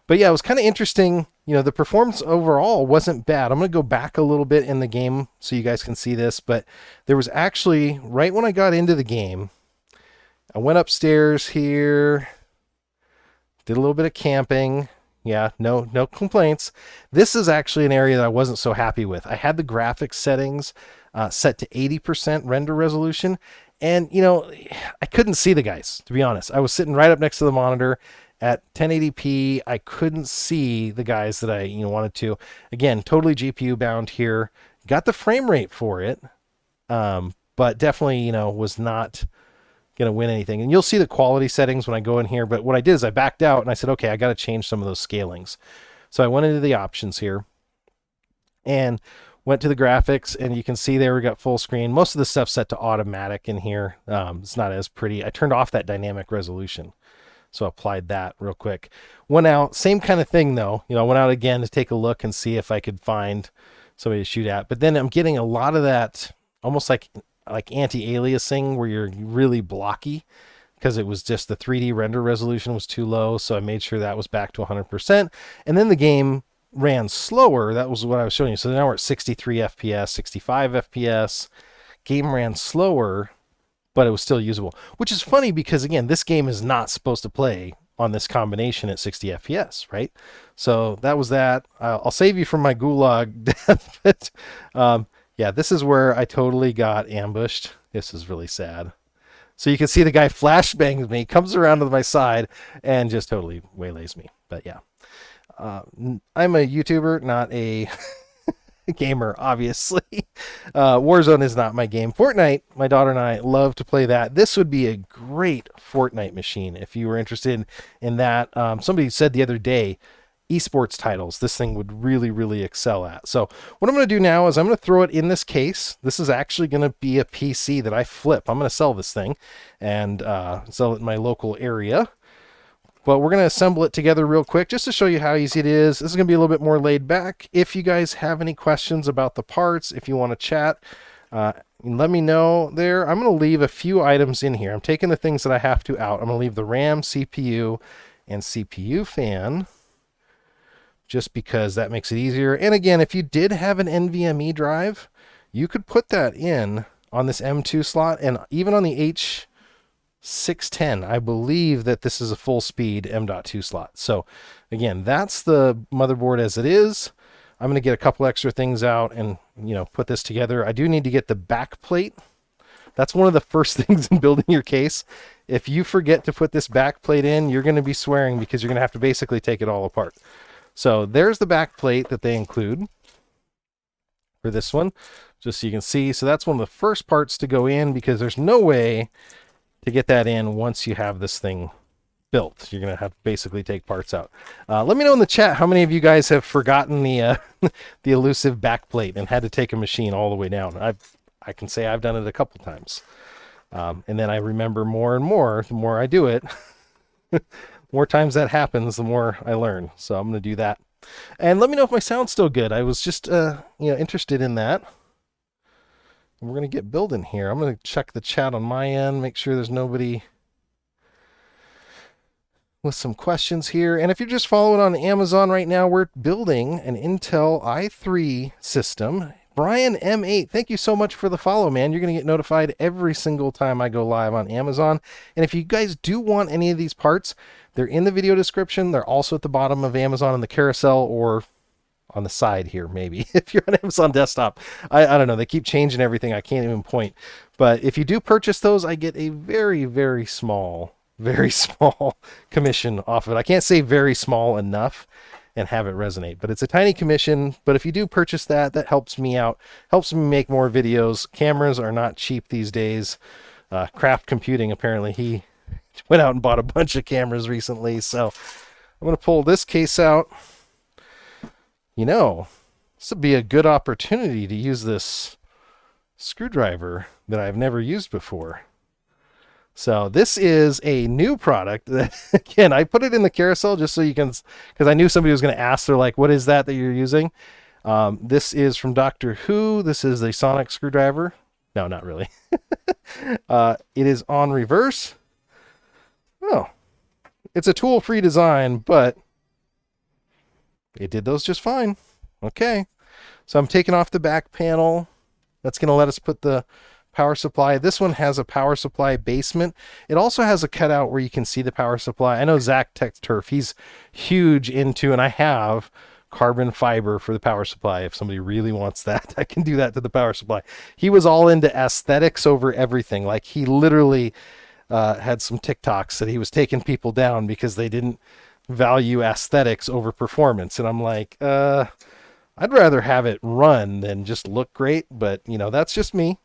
But yeah, it was kind of interesting. You know, the performance overall wasn't bad. I'm gonna go back a little bit in the game so you guys can see this, but there was actually, right when I got into the game, I went upstairs here, did a little bit of camping. Yeah, no complaints. This is actually an area that I wasn't so happy with. I had the graphics settings set to 80% render resolution, and, you know, I couldn't see the guys, to be honest. I was sitting right up next to the monitor at 1080p. I couldn't see the guys that I, you know, wanted to. Again, totally GPU bound here. Got the frame rate for it, but definitely, you know, was not gonna win anything. And you'll see the quality settings when I go in here, but what I did is I backed out and I said, okay, I got to change some of those scalings. So I went into the options here and went to the graphics, and you can see there we got full screen. Most of the stuff set to automatic in here. It's not as pretty. I turned off that dynamic resolution, so I applied that real quick. Went out, same kind of thing though. You know, I went out again to take a look and see if I could find somebody to shoot at. But then I'm getting a lot of that almost like anti-aliasing where you're really blocky because it was just the 3D render resolution was too low. So I made sure that was back to 100%. And then the game ran slower. That was what I was showing you. So now we're at 63 FPS, 65 FPS. Game ran slower, but it was still usable, which is funny because, again, this game is not supposed to play on this combination at 60 FPS, right? So that was that. I'll save you from my gulag death, but yeah, this is where I totally got ambushed. This is really sad. So you can see the guy flashbangs me, comes around to my side, and just totally waylays me. But yeah, I'm a YouTuber, not a gamer, obviously. Warzone is not my game. Fortnite, my daughter and I love to play that. This would be a great Fortnite machine if you were interested in that. Somebody said the other day, esports titles, this thing would really, really excel at. So what I'm going to do now is I'm going to throw it in this case. This is actually going to be a PC that I flip. I'm going to sell this thing and sell it in my local area. But we're going to assemble it together real quick just to show you how easy it is. This is going to be a little bit more laid back. If you guys have any questions about the parts, if you want to chat, let me know there. I'm going to leave a few items in here. I'm taking the things that I have to out. I'm going to leave the RAM, CPU, and CPU fan, just because that makes it easier. And again, if you did have an NVMe drive, you could put that in on this M2 slot, and even on the H610, I believe that this is a full speed M.2 slot. So again, that's the motherboard as it is. I'm going to get a couple extra things out and, you know, put this together. I do need to get the back plate. That's one of the first things in building your case. If you forget to put this back plate in, you're going to be swearing, because you're going to have to basically take it all apart. So there's the back plate that they include for this one, just so you can see. So that's one of the first parts to go in, because there's no way to get that in once you have this thing built. You're going to have to basically take parts out. Let me know in the chat how many of you guys have forgotten the the elusive back plate and had to take a machine all the way down. I can say I've done it a couple times. And then I remember more and more the more I do it. More times that happens, the more I learn. So I'm going to do that. And let me know if my sound's still good. I was just interested in that. We're going to get building here. I'm going to check the chat on my end, make sure there's nobody with some questions here. And if you're just following on Amazon right now, we're building an Intel i3 system. Brian M8, thank you so much for the follow, man. You're going to get notified every single time I go live on Amazon. And if you guys do want any of these parts, they're in the video description. They're also at the bottom of Amazon in the carousel, or on the side here, maybe, if you're on Amazon desktop. I don't know. They keep changing everything. I can't even point. But if you do purchase those, I get a very, very small commission off of it. I can't say very small enough and have it resonate, but it's a tiny commission. But if you do purchase that, that helps me out, helps me make more videos. Cameras are not cheap these days. Craft Computing, apparently he went out and bought a bunch of cameras recently. So I'm going to pull this case out. You know, this would be a good opportunity to use this screwdriver that I've never used before. So this is a new product that, again, I put it in the carousel just so you can, because I knew somebody was going to ask. They're like, what is that you're using? This is from Doctor Who. This is a sonic screwdriver. No, not really. It is on reverse. Oh, it's a tool-free design, but it did those just fine. Okay. So I'm taking off the back panel. That's going to let us put the power supply. This one has a power supply basement. It also has a cutout where you can see the power supply. I know Zach Tech Turf, he's huge into, and I have carbon fiber for the power supply. If somebody really wants that, I can do that to the power supply. He was all into aesthetics over everything. Like, he literally had some TikToks that he was taking people down because they didn't value aesthetics over performance. And I'm like, I'd rather have it run than just look great. But, you know, that's just me.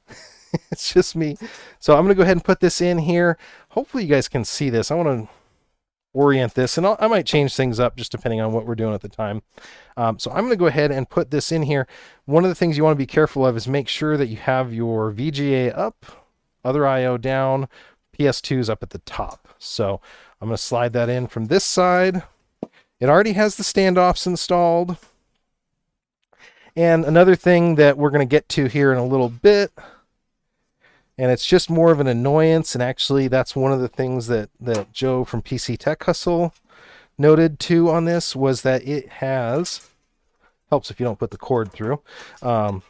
It's just me. So I'm going to go ahead and put this in here. Hopefully you guys can see this. I want to orient this, and I might change things up just depending on what we're doing at the time. So I'm going to go ahead and put this in here. One of the things you want to be careful of is make sure that you have your VGA up, other IO down, PS2s up at the top. So I'm going to slide that in from this side. It already has the standoffs installed. And another thing that we're going to get to here in a little bit, and it's just more of an annoyance, and actually that's one of the things that Joe from PC Tech Hustle noted too on this, was that it has, helps if you don't put the cord through, that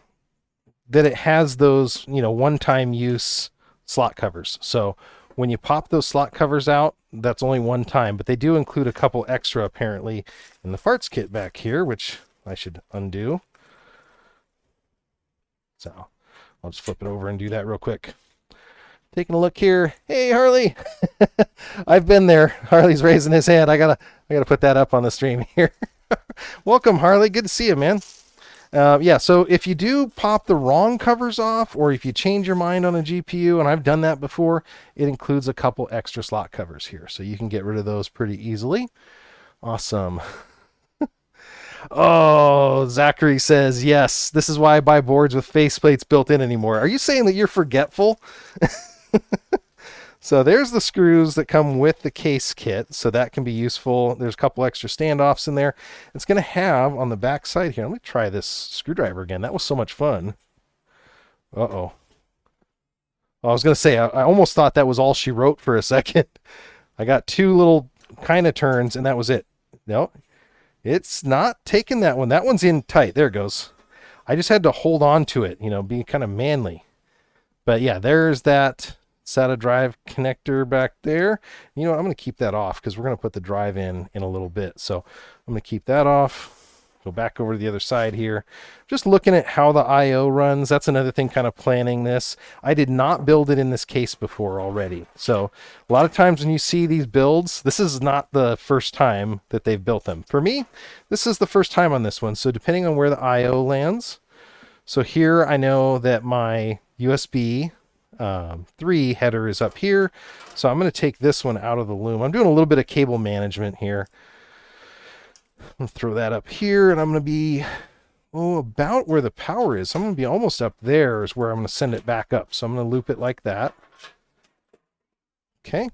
it has those, you know, one-time use slot covers. So when you pop those slot covers out, that's only one time, but they do include a couple extra apparently in the parts kit back here, which I should undo. So I'll just flip it over and do that real quick. Taking a look here. Hey, Harley. I've been there. Harley's raising his hand. I gotta put that up on the stream here. Welcome, Harley. Good to see you, man. Yeah, so if you do pop the wrong covers off, or if you change your mind on a GPU, and I've done that before, it includes a couple extra slot covers here. So you can get rid of those pretty easily. Awesome. Oh, Zachary says, yes, this is why I buy boards with faceplates built in anymore. Are you saying that you're forgetful? So there's the screws that come with the case kit, so that can be useful. There's a couple extra standoffs in there. It's going to have on the back side here, let me try this screwdriver again. That was so much fun. Uh-oh. I was going to say, I almost thought that was all she wrote for a second. I got two little kind of turns, and that was it. No, it's not taking that one. That one's in tight. There it goes. I just had to hold on to it, you know, being kind of manly. But yeah, there's that SATA drive connector back there. You know what, I'm going to keep that off because we're going to put the drive in a little bit. So I'm going to keep that off. Go back over to the other side here. Just looking at how the I/O runs. That's another thing, kind of planning this. I did not build it in this case before already. So a lot of times when you see these builds, this is not the first time that they've built them. For me, this is the first time on this one. So depending on where the I/O lands. So here I know that my USB 3 header is up here, so I'm going to take this one out of the loom. I'm doing a little bit of cable management here. I'm going to throw that up here, and I'm going to be about where the power is. So I'm going to be almost up there is where I'm going to send it back up. So I'm going to loop it like that. Okay.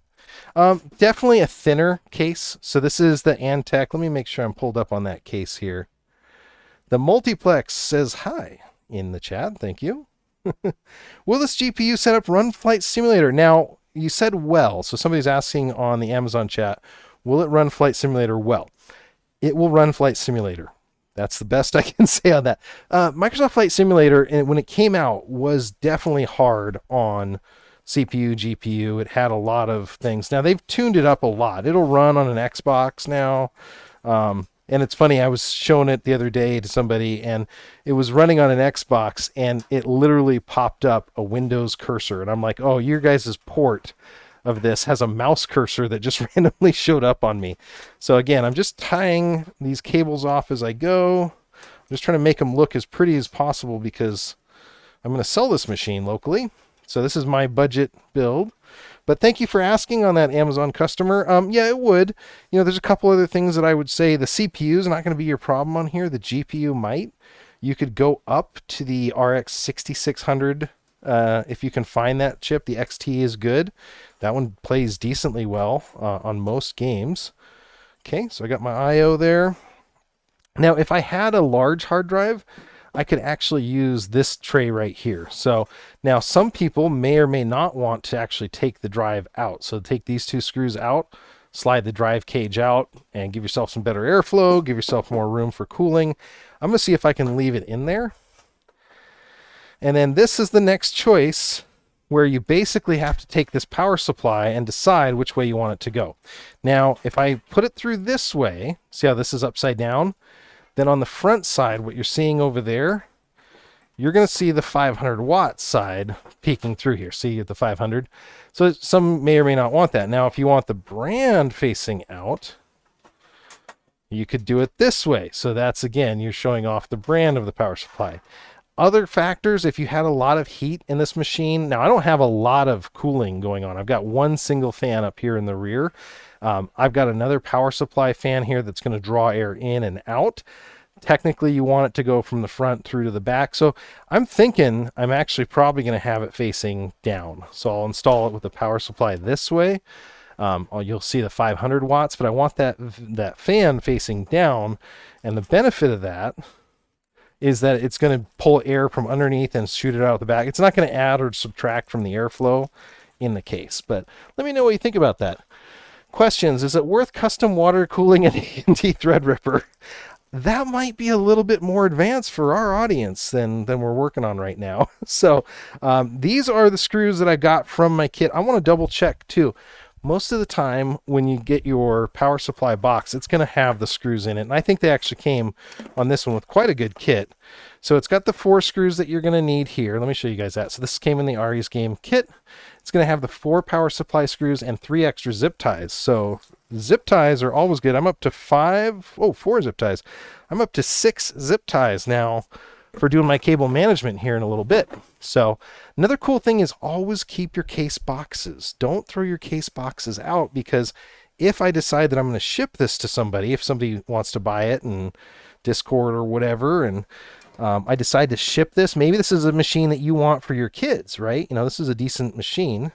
Definitely a thinner case. So this is the Antec. Let me make sure I'm pulled up on that case here. The Multiplex says hi in the chat. Thank you. Will this GPU setup run Flight Simulator? Now, you said well, so somebody's asking on the Amazon chat, will it run Flight Simulator well? It will run Flight Simulator. That's the best I can say on that. Microsoft Flight Simulator, when it came out, was definitely hard on CPU, GPU. It had a lot of things. Now, they've tuned it up a lot. It'll run on an Xbox now. And it's funny, I was showing it the other day to somebody, and it was running on an Xbox, and it literally popped up a Windows cursor. And I'm like, oh, your guys' port of this has a mouse cursor that just randomly showed up on me. So again, I'm just tying these cables off as I go. I'm just trying to make them look as pretty as possible because I'm going to sell this machine locally. So this is my budget build. But thank you for asking on that Amazon customer. Yeah, it would. You know, there's a couple other things that I would say. The CPU is not going to be your problem on here. The GPU might. You could go up to the RX 6600 if you can find that chip. The XT is good. That one plays decently well on most games. Okay, so I got my I/O there. Now, if I had a large hard drive, I could actually use this tray right here. So now some people may or may not want to actually take the drive out. So take these two screws out, slide the drive cage out, and give yourself some better airflow, give yourself more room for cooling. I'm going to see if I can leave it in there. And then this is the next choice where you basically have to take this power supply and decide which way you want it to go. Now, if I put it through this way, see how this is upside down? Then on the front side, what you're seeing over there, you're going to see the 500 watt side peeking through here. See the 500? So some may or may not want that. Now, if you want the brand facing out, you could do it this way. So that's, again, you're showing off the brand of the power supply. Other factors, if you had a lot of heat in this machine, now I don't have a lot of cooling going on. I've got one single fan up here in the rear. I've got another power supply fan here that's going to draw air in and out. Technically, you want it to go from the front through to the back. So I'm thinking I'm actually probably going to have it facing down. So I'll install it with the power supply this way. You'll see the 500 watts, but I want that fan facing down. And the benefit of that is that it's going to pull air from underneath and shoot it out the back. It's not going to add or subtract from the airflow in the case. But let me know what you think about that. Questions. Is it worth custom water cooling an AMD Threadripper? that might be a little bit more advanced for our audience than we're working on right now. So these are the screws that I got from my kit. I want to double check too. Most of the time when you get your power supply box, it's going to have the screws in it. And I think they actually came on this one with quite a good kit. So it's got the 4 screws that you're going to need here. Let me show you guys that. So this came in the Ari's Game kit. It's going to have the 4 power supply screws and 3 extra zip ties. So zip ties are always good. I'm up to 4 zip ties. I'm up to 6 zip ties now for doing my cable management here in a little bit. So another cool thing is always keep your case boxes. Don't throw your case boxes out, because if I decide that I'm going to ship this to somebody, if somebody wants to buy it in Discord or whatever, and I decide to ship this, maybe this is a machine that you want for your kids, right? You know, this is a decent machine.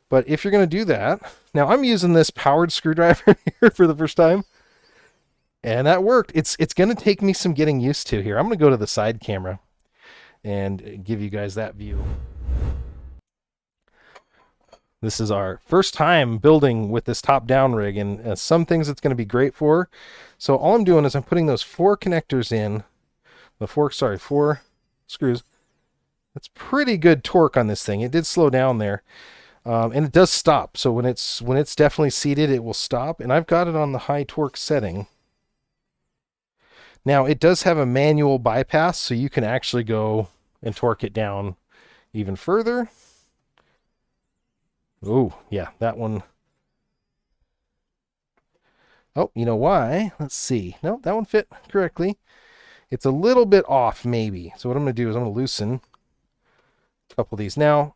But if you're going to do that, now I'm using this powered screwdriver here for the first time. And that worked. It's going to take me some getting used to here. I'm going to go to the side camera and give you guys that view. This is our first time building with this top-down rig, and some things it's going to be great for. So all I'm doing is I'm putting those 4 connectors in, the 4 screws. That's pretty good torque on this thing. It did slow down there. And it does stop. So when it's definitely seated, it will stop. And I've got it on the high torque setting. Now, it does have a manual bypass, so you can actually go and torque it down even further. Oh, yeah, that one. Oh, you know why? Let's see. No, that one fit correctly. It's a little bit off, maybe. So what I'm going to do is I'm going to loosen a couple of these. Now,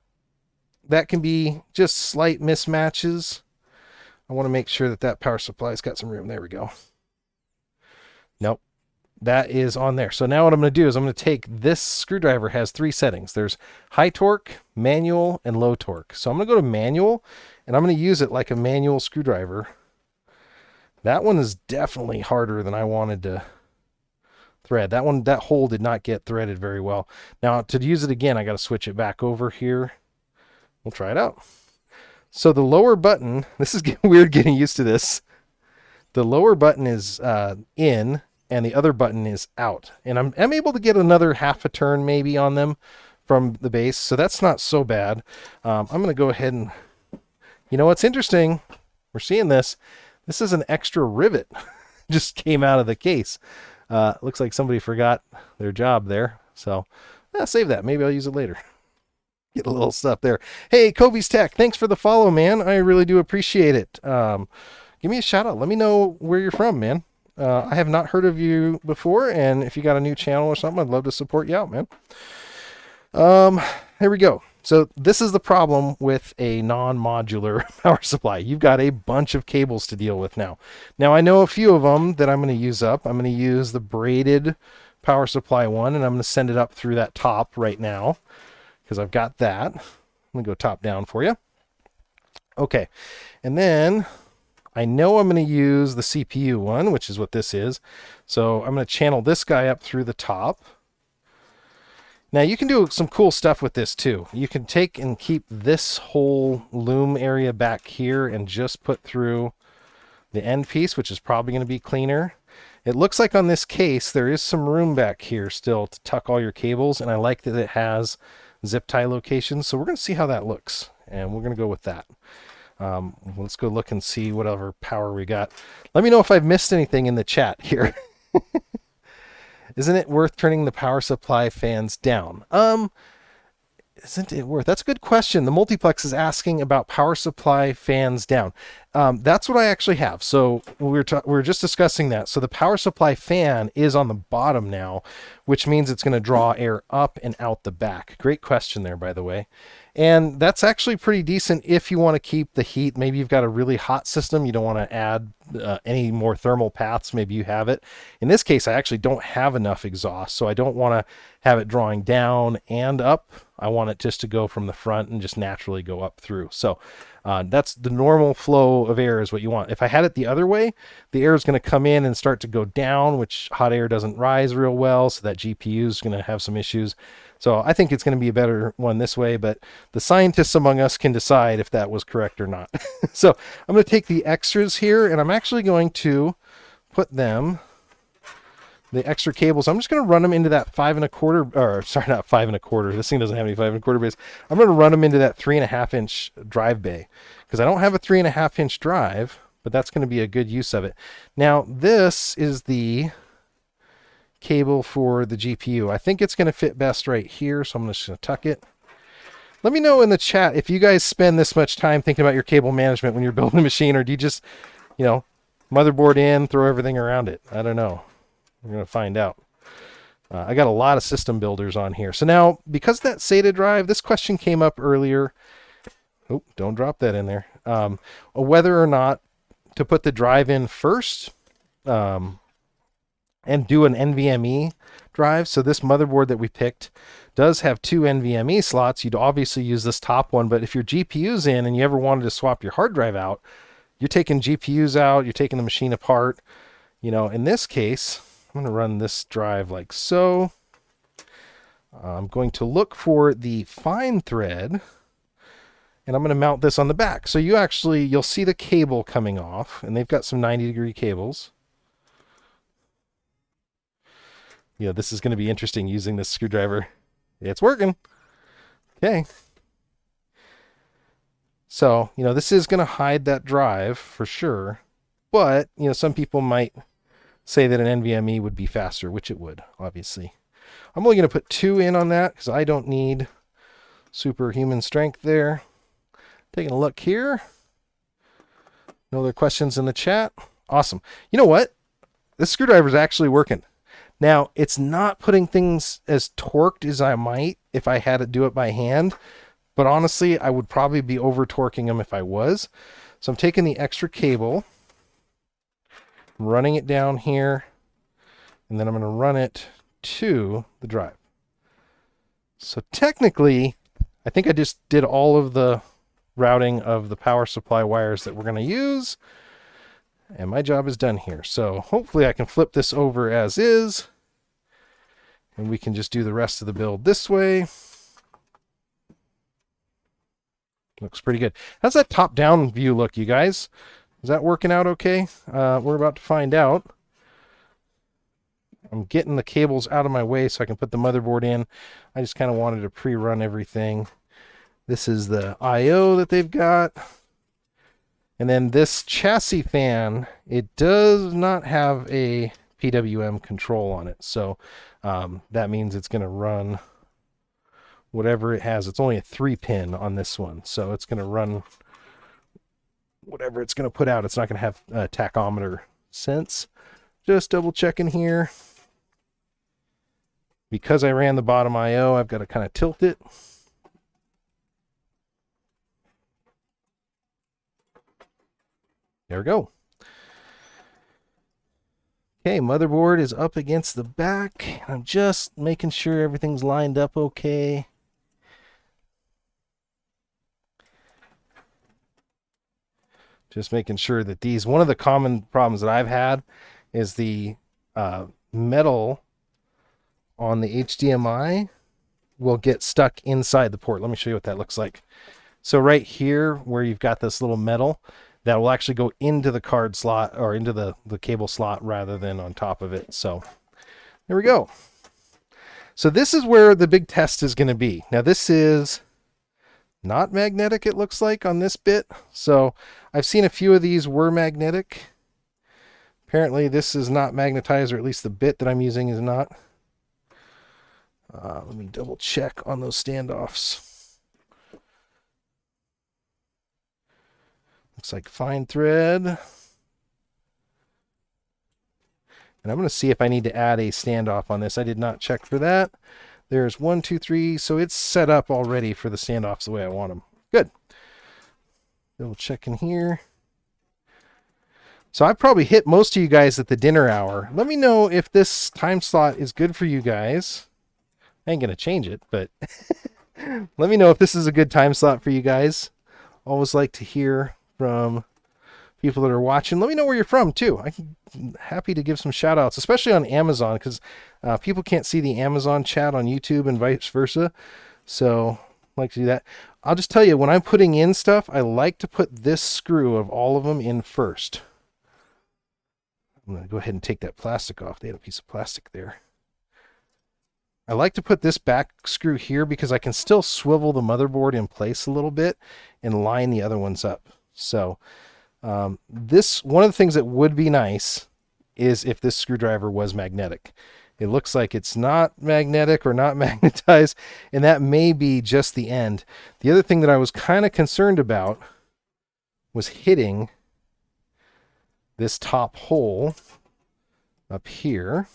that can be just slight mismatches. I want to make sure that that power supply's got some room. There we go. Nope. That is on there. So now what I'm going to do is I'm going to take this screwdriver, has 3 settings. There's high torque, manual, and low torque. So I'm going to go to manual, and I'm going to use it like a manual screwdriver. That one is definitely harder than I wanted to thread. That hole did not get threaded very well. Now to use it again, I got to switch it back over here. We'll try it out. So the lower button, this is weird getting used to this. The lower button is in, and the other button is out. And I'm able to get another half a turn maybe on them from the base, so that's not so bad. I'm going to go ahead and, you know what's interesting? We're seeing this. This is an extra rivet. Just came out of the case. Looks like somebody forgot their job there. So save that. Maybe I'll use it later. Get a little stuff there. Hey, Kobe's Tech, thanks for the follow, man. I really do appreciate it. Give me a shout out. Let me know where you're from, man. I have not heard of you before, and if you got a new channel or something, I'd love to support you out, man. Here we go. So this is the problem with a non-modular power supply. You've got a bunch of cables to deal with now. Now I know a few of them that I'm going to use up. I'm going to use the braided power supply one, and I'm going to send it up through that top right now because I've got that. I'm going to go top down for you. Okay, and then I know I'm going to use the CPU one, which is what this is. So I'm going to channel this guy up through the top. Now you can do some cool stuff with this too. You can take and keep this whole loom area back here and just put through the end piece, which is probably going to be cleaner. It looks like on this case there is some room back here still to tuck all your cables, and I like that it has zip tie locations. So we're going to see how that looks, and we're going to go with that. Let's go look and see whatever power we got. Let me know if I've missed anything in the chat here. Isn't it worth turning the power supply fans down? Isn't it worth? That's a good question. The multiplex is asking about power supply fans down. That's what I actually have. So we were just discussing that. So the power supply fan is on the bottom now, which means it's going to draw air up and out the back. Great question there, by the way. And that's actually pretty decent if you want to keep the heat. Maybe you've got a really hot system. You don't want to add any more thermal paths. Maybe you have it. In this case, I actually don't have enough exhaust, so I don't want to have it drawing down and up. I want it just to go from the front and just naturally go up through. So that's the normal flow of air is what you want. If I had it the other way, the air is going to come in and start to go down, which hot air doesn't rise real well, so that GPU is going to have some issues. So I think it's going to be a better one this way, but the scientists among us can decide if that was correct or not. So I'm going to take the extras here, and I'm actually going to put them the extra cables. I'm just going to run them into that 5 1/4, or sorry, not 5 1/4. This thing doesn't have any 5 1/4 bays. I'm going to run them into that 3.5 inch drive bay because I don't have a 3.5 inch drive, but that's going to be a good use of it. Now, this is the cable for the GPU. I think it's going to fit best right here, so I'm just going to tuck it. Let me know in the chat if you guys spend this much time thinking about your cable management when you're building a machine, or do you just, you know, motherboard in, throw everything around it? I don't know. We're going to find out. I got a lot of system builders on here. So now, because that SATA drive, this question came up earlier. Oh, don't drop that in there. Whether or not to put the drive in first and do an NVMe drive. So this motherboard that we picked does have 2 NVMe slots. You'd obviously use this top one, but if your GPU's in and you ever wanted to swap your hard drive out, you're taking GPUs out, you're taking the machine apart. You know, in this case, I'm going to run this drive like so. I'm going to look for the fine thread, and I'm going to mount this on the back. So you'll see the cable coming off, and they've got some 90-degree cables. Yeah, this is going to be interesting using this screwdriver. It's working. Okay. So, you know, this is going to hide that drive for sure. But, you know, some people might say that an NVMe would be faster, which it would, obviously. I'm only going to put 2 in on that because I don't need superhuman strength there. Taking a look here. No other questions in the chat. Awesome. You know what? This screwdriver is actually working. Now, it's not putting things as torqued as I might if I had to do it by hand, but honestly, I would probably be over torquing them if I was. So I'm taking the extra cable, running it down here, and then I'm going to run it to the drive. So technically, I think I just did all of the routing of the power supply wires that we're going to use. And my job is done here. So hopefully I can flip this over as is. And we can just do the rest of the build this way. Looks pretty good. How's that top-down view look, you guys? Is that working out okay? We're about to find out. I'm getting the cables out of my way so I can put the motherboard in. I just kind of wanted to pre-run everything. This is the I/O that they've got. And then this chassis fan, it does not have a PWM control on it. So that means it's going to run whatever it has. It's only a 3-pin on this one. So it's going to run whatever it's going to put out. It's not going to have a tachometer sense. Just double checking here. Because I ran the bottom I/O, I've got to kind of tilt it. There we go. Okay, motherboard is up against the back. I'm just making sure everything's lined up okay. Just making sure that these, one of the common problems that I've had is the metal on the HDMI will get stuck inside the port. Let me show you what that looks like. So right here where you've got this little metal, that will actually go into the card slot or into the cable slot rather than on top of it. So there we go. So this is where the big test is going to be. Now this is not magnetic, it looks like, on this bit. So I've seen a few of these were magnetic. Apparently this is not magnetized, or at least the bit that I'm using is not. Let me double check on those standoffs. Looks like fine thread. And I'm going to see if I need to add a standoff on this. I did not check for that. There's 1, 2, 3. So it's set up already for the standoffs the way I want them. Good. Double check in here. So I probably hit most of you guys at the dinner hour. Let me know if this time slot is good for you guys. I ain't going to change it, but let me know if this is a good time slot for you guys. Always like to hear from people that are watching. Let me know where you're from too. I'm happy to give some shout outs, especially on Amazon, because people can't see the Amazon chat on YouTube and vice versa. So I like to do that. I'll just tell you, when I'm putting in stuff, I like to put this screw of all of them in first. I'm going to go ahead and take that plastic off. They had a piece of plastic there. I like to put this back screw here because I can still swivel the motherboard in place a little bit and line the other ones up. So this, one of the things that would be nice is if this screwdriver was magnetic. It looks like it's not magnetic or not magnetized, and that may be just the end. The other thing that I was kind of concerned about was hitting this top hole up here.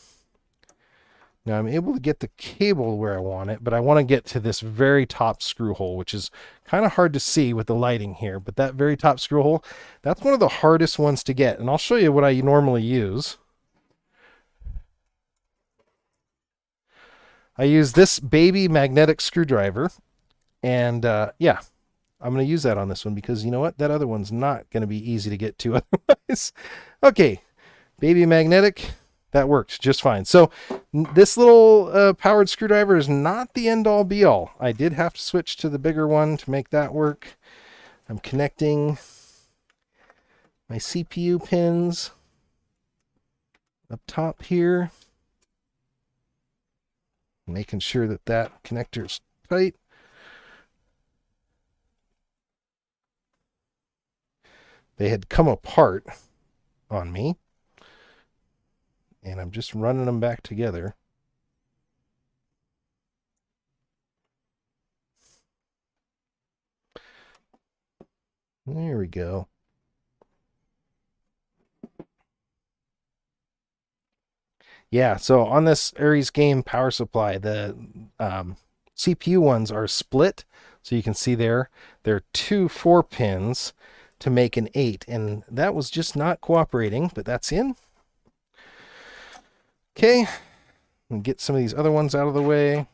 Now I'm able to get the cable where I want it, but I want to get to this very top screw hole, which is kind of hard to see with the lighting here. But that very top screw hole, that's one of the hardest ones to get. And I'll show you what I normally use. I use this baby magnetic screwdriver. And yeah, I'm going to use that on this one because you know what? That other one's not going to be easy to get to otherwise. Okay, baby magnetic. That worked just fine. So this little powered screwdriver is not the end-all be-all. I did have to switch to the bigger one to make that work. I'm connecting my CPU pins up top here, making sure that that connector's tight. They had come apart on me, and I'm just running them back together. There we go. Yeah, so on this Aries game power supply, the CPU ones are split. So you can see there are 2 4-pins to make an 8. And that was just not cooperating, but that's in. Okay, and get some of these other ones out of the way. I'm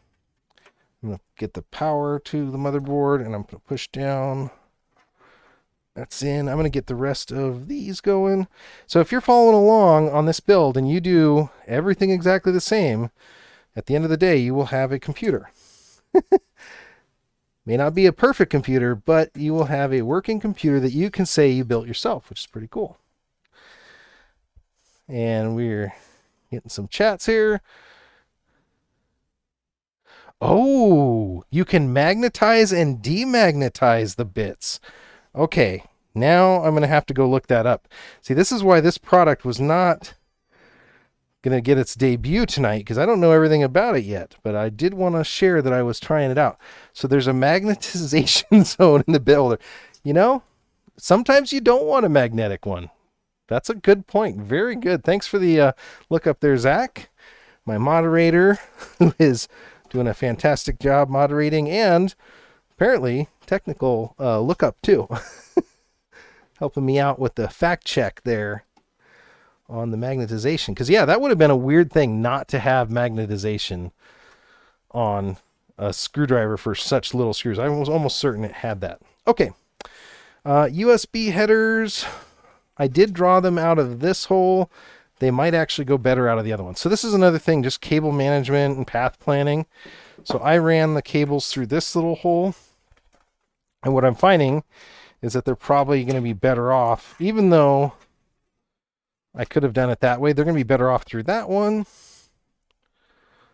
going to get the power to the motherboard, and I'm going to push down. That's in. I'm going to get the rest of these going. So if you're following along on this build and you do everything exactly the same, at the end of the day, you will have a computer. May not be a perfect computer, but you will have a working computer that you can say you built yourself, which is pretty cool. And we're getting some chats here. Oh, you can magnetize and demagnetize the bits. Okay, now I'm going to have to go look that up. See, this is why this product was not going to get its debut tonight, because I don't know everything about it yet, but I did want to share that I was trying it out. So there's a magnetization zone in the builder. You know, sometimes you don't want a magnetic one. That's a good point. Very good. Thanks for the look up there, Zach, my moderator, who is doing a fantastic job moderating and apparently technical lookup too. Helping me out with the fact check there on the magnetization. Because yeah, that would have been a weird thing not to have magnetization on a screwdriver for such little screws. I was almost certain it had that. Okay. USB headers. I did draw them out of this hole. They might actually go better out of the other one. So this is another thing, just cable management and path planning. So I ran the cables through this little hole. And what I'm finding is that they're probably going to be better off, even though I could have done it that way. They're going to be better off through that one.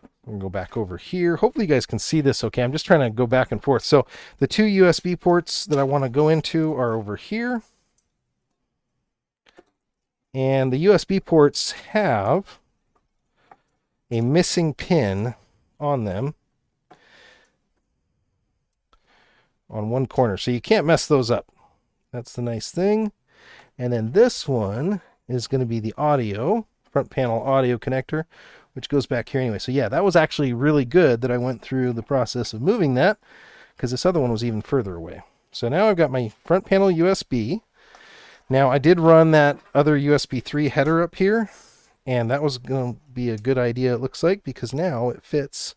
I'm going to go back over here. Hopefully you guys can see this okay. I'm just trying to go back and forth. So the 2 USB ports that I want to go into are over here. And the USB ports have a missing pin on them on one corner. So you can't mess those up. That's the nice thing. And then this one is going to be the audio, front panel audio connector, which goes back here anyway. So yeah, that was actually really good that I went through the process of moving that, because this other one was even further away. So now I've got my front panel USB. Now I did run that other USB 3 header up here, and that was going to be a good idea, it looks like, because now it fits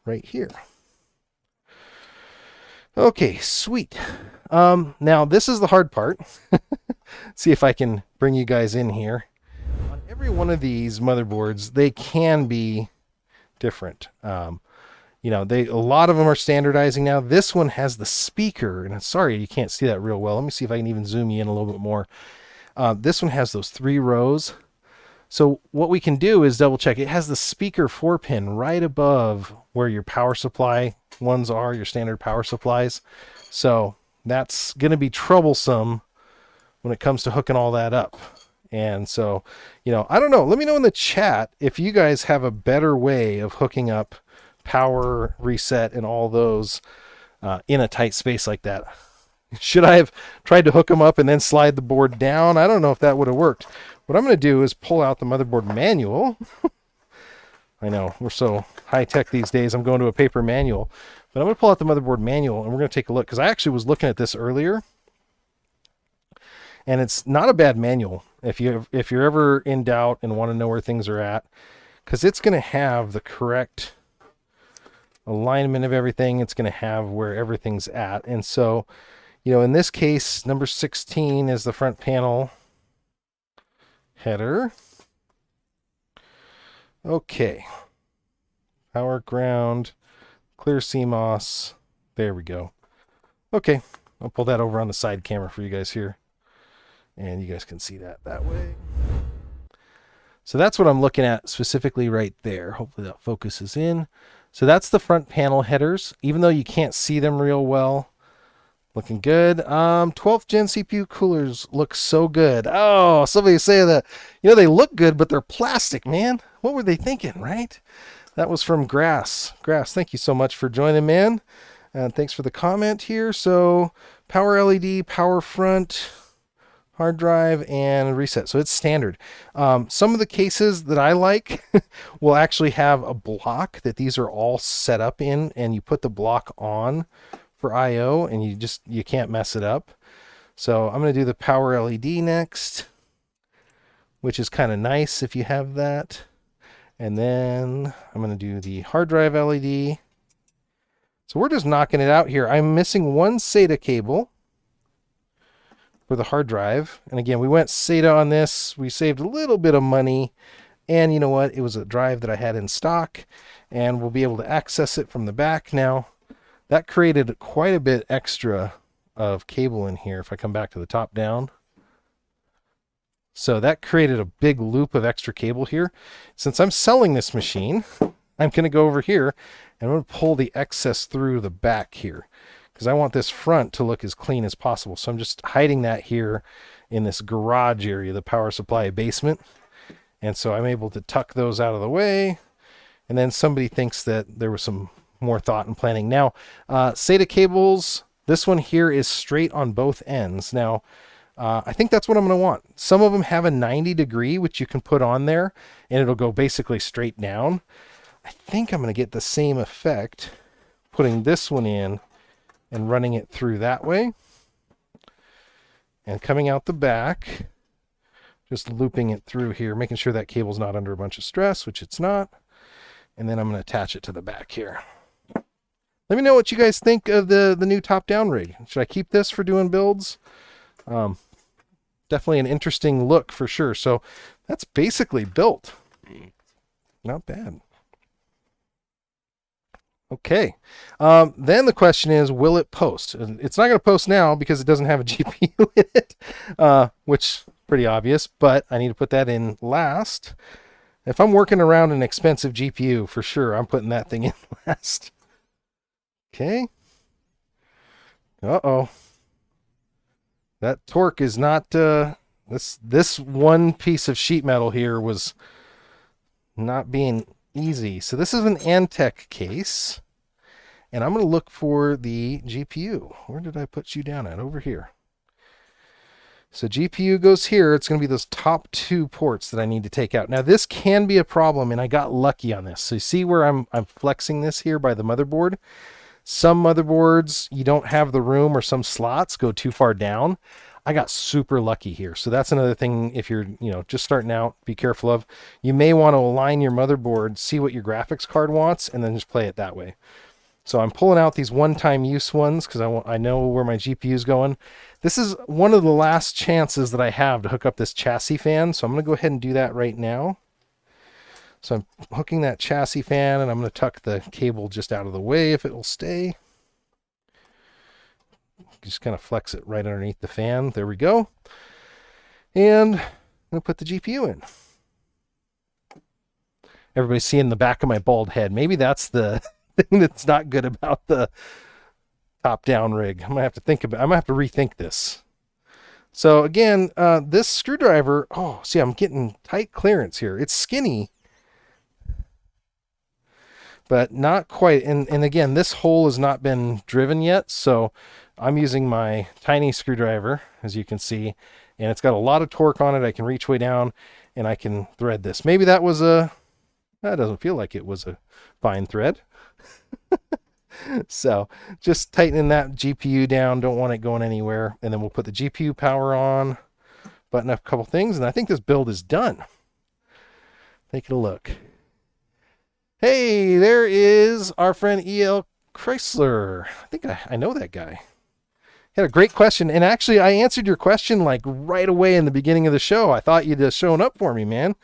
right here. Okay, sweet. Now this is the hard part. See if I can bring you guys in here. On every one of these motherboards, they can be different. You know, a lot of them are standardizing now. This one has the speaker, and I'm sorry you can't see that real well. Let me see if I can even zoom you in a little bit more. This one has those 3 rows. So what we can do is double check. It has the speaker 4-pin right above where your power supply ones are, your standard power supplies. So that's going to be troublesome when it comes to hooking all that up. And so, I don't know. Let me know in the chat if you guys have a better way of hooking up power, reset, and all those in a tight space like that. Should I have tried to hook them up and then slide the board down? I don't know if that would have worked. What I'm going to do is pull out the motherboard manual. I know, we're so high-tech these days. I'm going to a paper manual. But I'm going to pull out the motherboard manual, and we're going to take a look. Because I actually was looking at this earlier. And it's not a bad manual if you're ever in doubt and want to know where things are at. Because it's going to have the correct alignment of everything. It's going to have where everything's at. And so, in this case, number 16 is the front panel header. Okay. Power, ground, clear CMOS. There we go. Okay. I'll pull that over on the side camera for you guys here. And you guys can see that way. So that's what I'm looking at specifically right there. Hopefully that focuses in. So that's the front panel headers. Even though you can't see them real well. Looking good. 12th gen CPU coolers look so good. Oh, somebody say that, they look good, but they're plastic, man. What were they thinking, right? That was from Grass. Grass, thank you so much for joining, man. And thanks for the comment here. So power LED, power front, hard drive, and reset. So it's standard. Some of the cases that I like will actually have a block that these are all set up in, and you put the block on for I/O, and you can't mess it up. So I'm going to do the power LED next, which is kind of nice if you have that. And then I'm going to do the hard drive LED. So we're just knocking it out here. I'm missing one SATA cable for the hard drive. And again, we went SATA on this. We saved a little bit of money. And you know what? It was a drive that I had in stock, and we'll be able to access it from the back now. That created quite a bit extra of cable in here if I come back to the top down. So that created a big loop of extra cable here. Since I'm selling this machine, I'm going to go over here and I'm going to pull the excess through the back here because I want this front to look as clean as possible. So I'm just hiding that here in this garage area, the power supply basement. And so I'm able to tuck those out of the way. And then somebody thinks that there was some more thought and planning. Now, SATA cables, this one here is straight on both ends. Now, I think that's what I'm going to want. Some of them have a 90 degree, which you can put on there, and it'll go basically straight down. I think I'm going to get the same effect putting this one in and running it through that way. And coming out the back, just looping it through here, making sure that cable's not under a bunch of stress, which it's not. And then I'm going to attach it to the back here. Let me know what you guys think of the new top-down rig. Should I keep this for doing builds? Definitely an interesting look for sure. So that's basically built. Not bad. Okay. Then the question is, will it post? It's not going to post now because it doesn't have a GPU in it, which is pretty obvious, but I need to put that in last. If I'm working around an expensive GPU, for sure, I'm putting that thing in last. Okay. Uh-oh. That torque is not, this one piece of sheet metal here was not being easy. So this is an Antec case, and I'm going to look for the GPU. Where did I put you down at? Over here. So GPU goes here. It's going to be those top two ports that I need to take out. Now this can be a problem, and I got lucky on this. So you see where I'm flexing this here by the motherboard? Some motherboards, you don't have the room, or some slots go too far down. I got super lucky here. So that's another thing if you're, just starting out, be careful of. You may want to align your motherboard, see what your graphics card wants, and then just play it that way. So I'm pulling out these one-time use ones because I know where my GPU is going. This is one of the last chances that I have to hook up this chassis fan. So I'm going to go ahead and do that right now. So I'm hooking that chassis fan, and I'm going to tuck the cable just out of the way if it will stay. Just kind of flex it right underneath the fan. There we go. And I'm going to put the GPU in. Everybody's seeing the back of my bald head. Maybe that's the thing that's not good about the top-down rig. I'm gonna have to rethink this. So again, this screwdriver, oh, see, I'm getting tight clearance here. It's skinny, but not quite. And again, this hole has not been driven yet, so I'm using my tiny screwdriver, as you can see, and it's got a lot of torque on it. I can reach way down, and I can thread this. Maybe that doesn't feel like it was a fine thread. So just tightening that GPU down, don't want it going anywhere. And then we'll put the GPU power on, button up a couple things, and I think this build is done. Taking a look. Hey, there is our friend E.L. Chrysler. I think I know that guy. He had a great question, and actually I answered your question like right away in the beginning of the show. I thought you'd have shown up for me, man.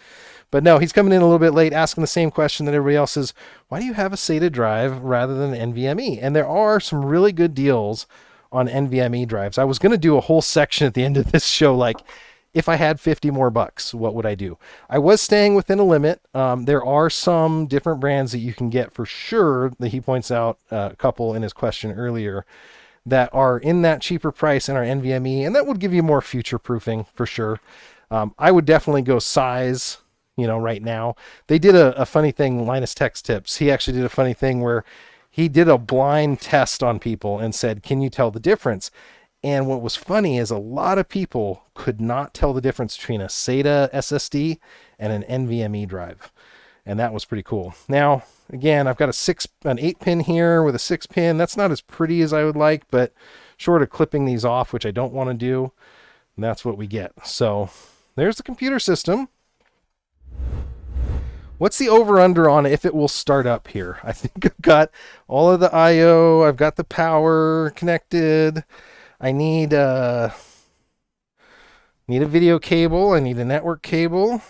But no, he's coming in a little bit late, asking the same question that everybody else is. Why do you have a SATA drive rather than an NVMe? And there are some really good deals on NVMe drives. I was going to do a whole section at the end of this show, like, if I had 50 more bucks, what would I do? I was staying within a limit. There are some different brands that you can get for sure, that he points out a couple in his question earlier, that are in that cheaper price and are NVMe, and that would give you more future proofing for sure. I would definitely go size. Right now, they did a funny thing, Linus Tech Tips. He actually did a funny thing where he did a blind test on people and said, can you tell the difference? And what was funny is a lot of people could not tell the difference between a SATA SSD and an NVMe drive. And that was pretty cool. Now, again, I've got an 8-pin here with a 6-pin. That's not as pretty as I would like, but short of clipping these off, which I don't want to do, that's what we get. So there's the computer system. What's the over-under on if it will start up here? I think I've got all of the I/O. I've got the power connected. I need a video cable. I need a network cable.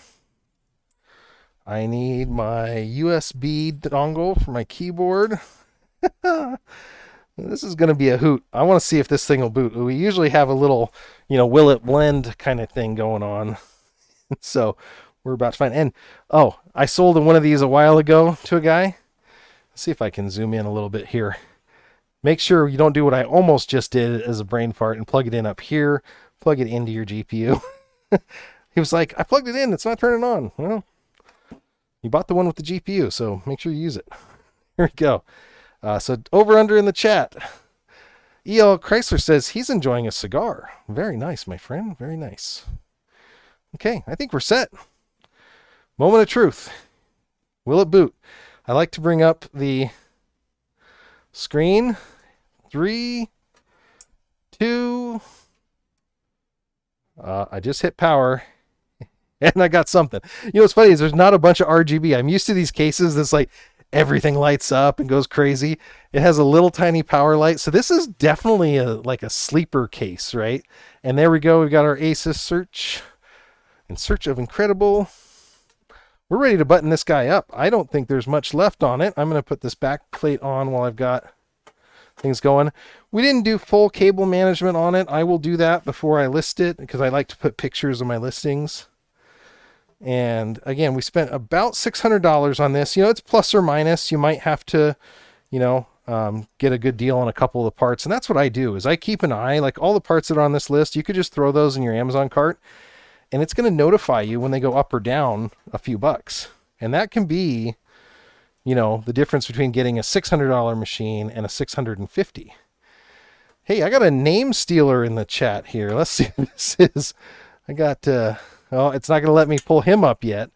I need my USB dongle for my keyboard. This is going to be a hoot. I want to see if this thing will boot. We usually have a little, will it blend kind of thing going on. So we're about to find. And oh, I sold one of these a while ago to a guy. Let's see if I can zoom in a little bit here. Make sure you don't do what I almost just did as a brain fart and plug it in up here. Plug it into your GPU. He was like, I plugged it in. It's not turning on. Well, you bought the one with the GPU, so make sure you use it. Here we go. So over under in the chat. E.L. Chrysler says he's enjoying a cigar. Very nice, my friend. Very nice. Okay, I think we're set. Moment of truth. Will it boot? I like to bring up the screen. 3, 2. I just hit power. And I got something. What's funny is there's not a bunch of RGB. I'm used to these cases that's like everything lights up and goes crazy. It has a little tiny power light. So this is definitely like a sleeper case, right? And there we go. We've got our Asus search. In search of incredible. We're ready to button this guy up. I don't think there's much left on it. I'm going to put this back plate on while I've got things going. We didn't do full cable management on it. I will do that before I list it because I like to put pictures of my listings. And again, we spent about $600 on this. It's plus or minus. You might have to, get a good deal on a couple of the parts. And that's what I do is I keep an eye, like all the parts that are on this list, you could just throw those in your Amazon cart and it's going to notify you when they go up or down a few bucks. And that can be, the difference between getting a $600 machine and a $650. Hey, I got a name stealer in the chat here. Let's see who this is. I got, oh, it's not going to let me pull him up yet.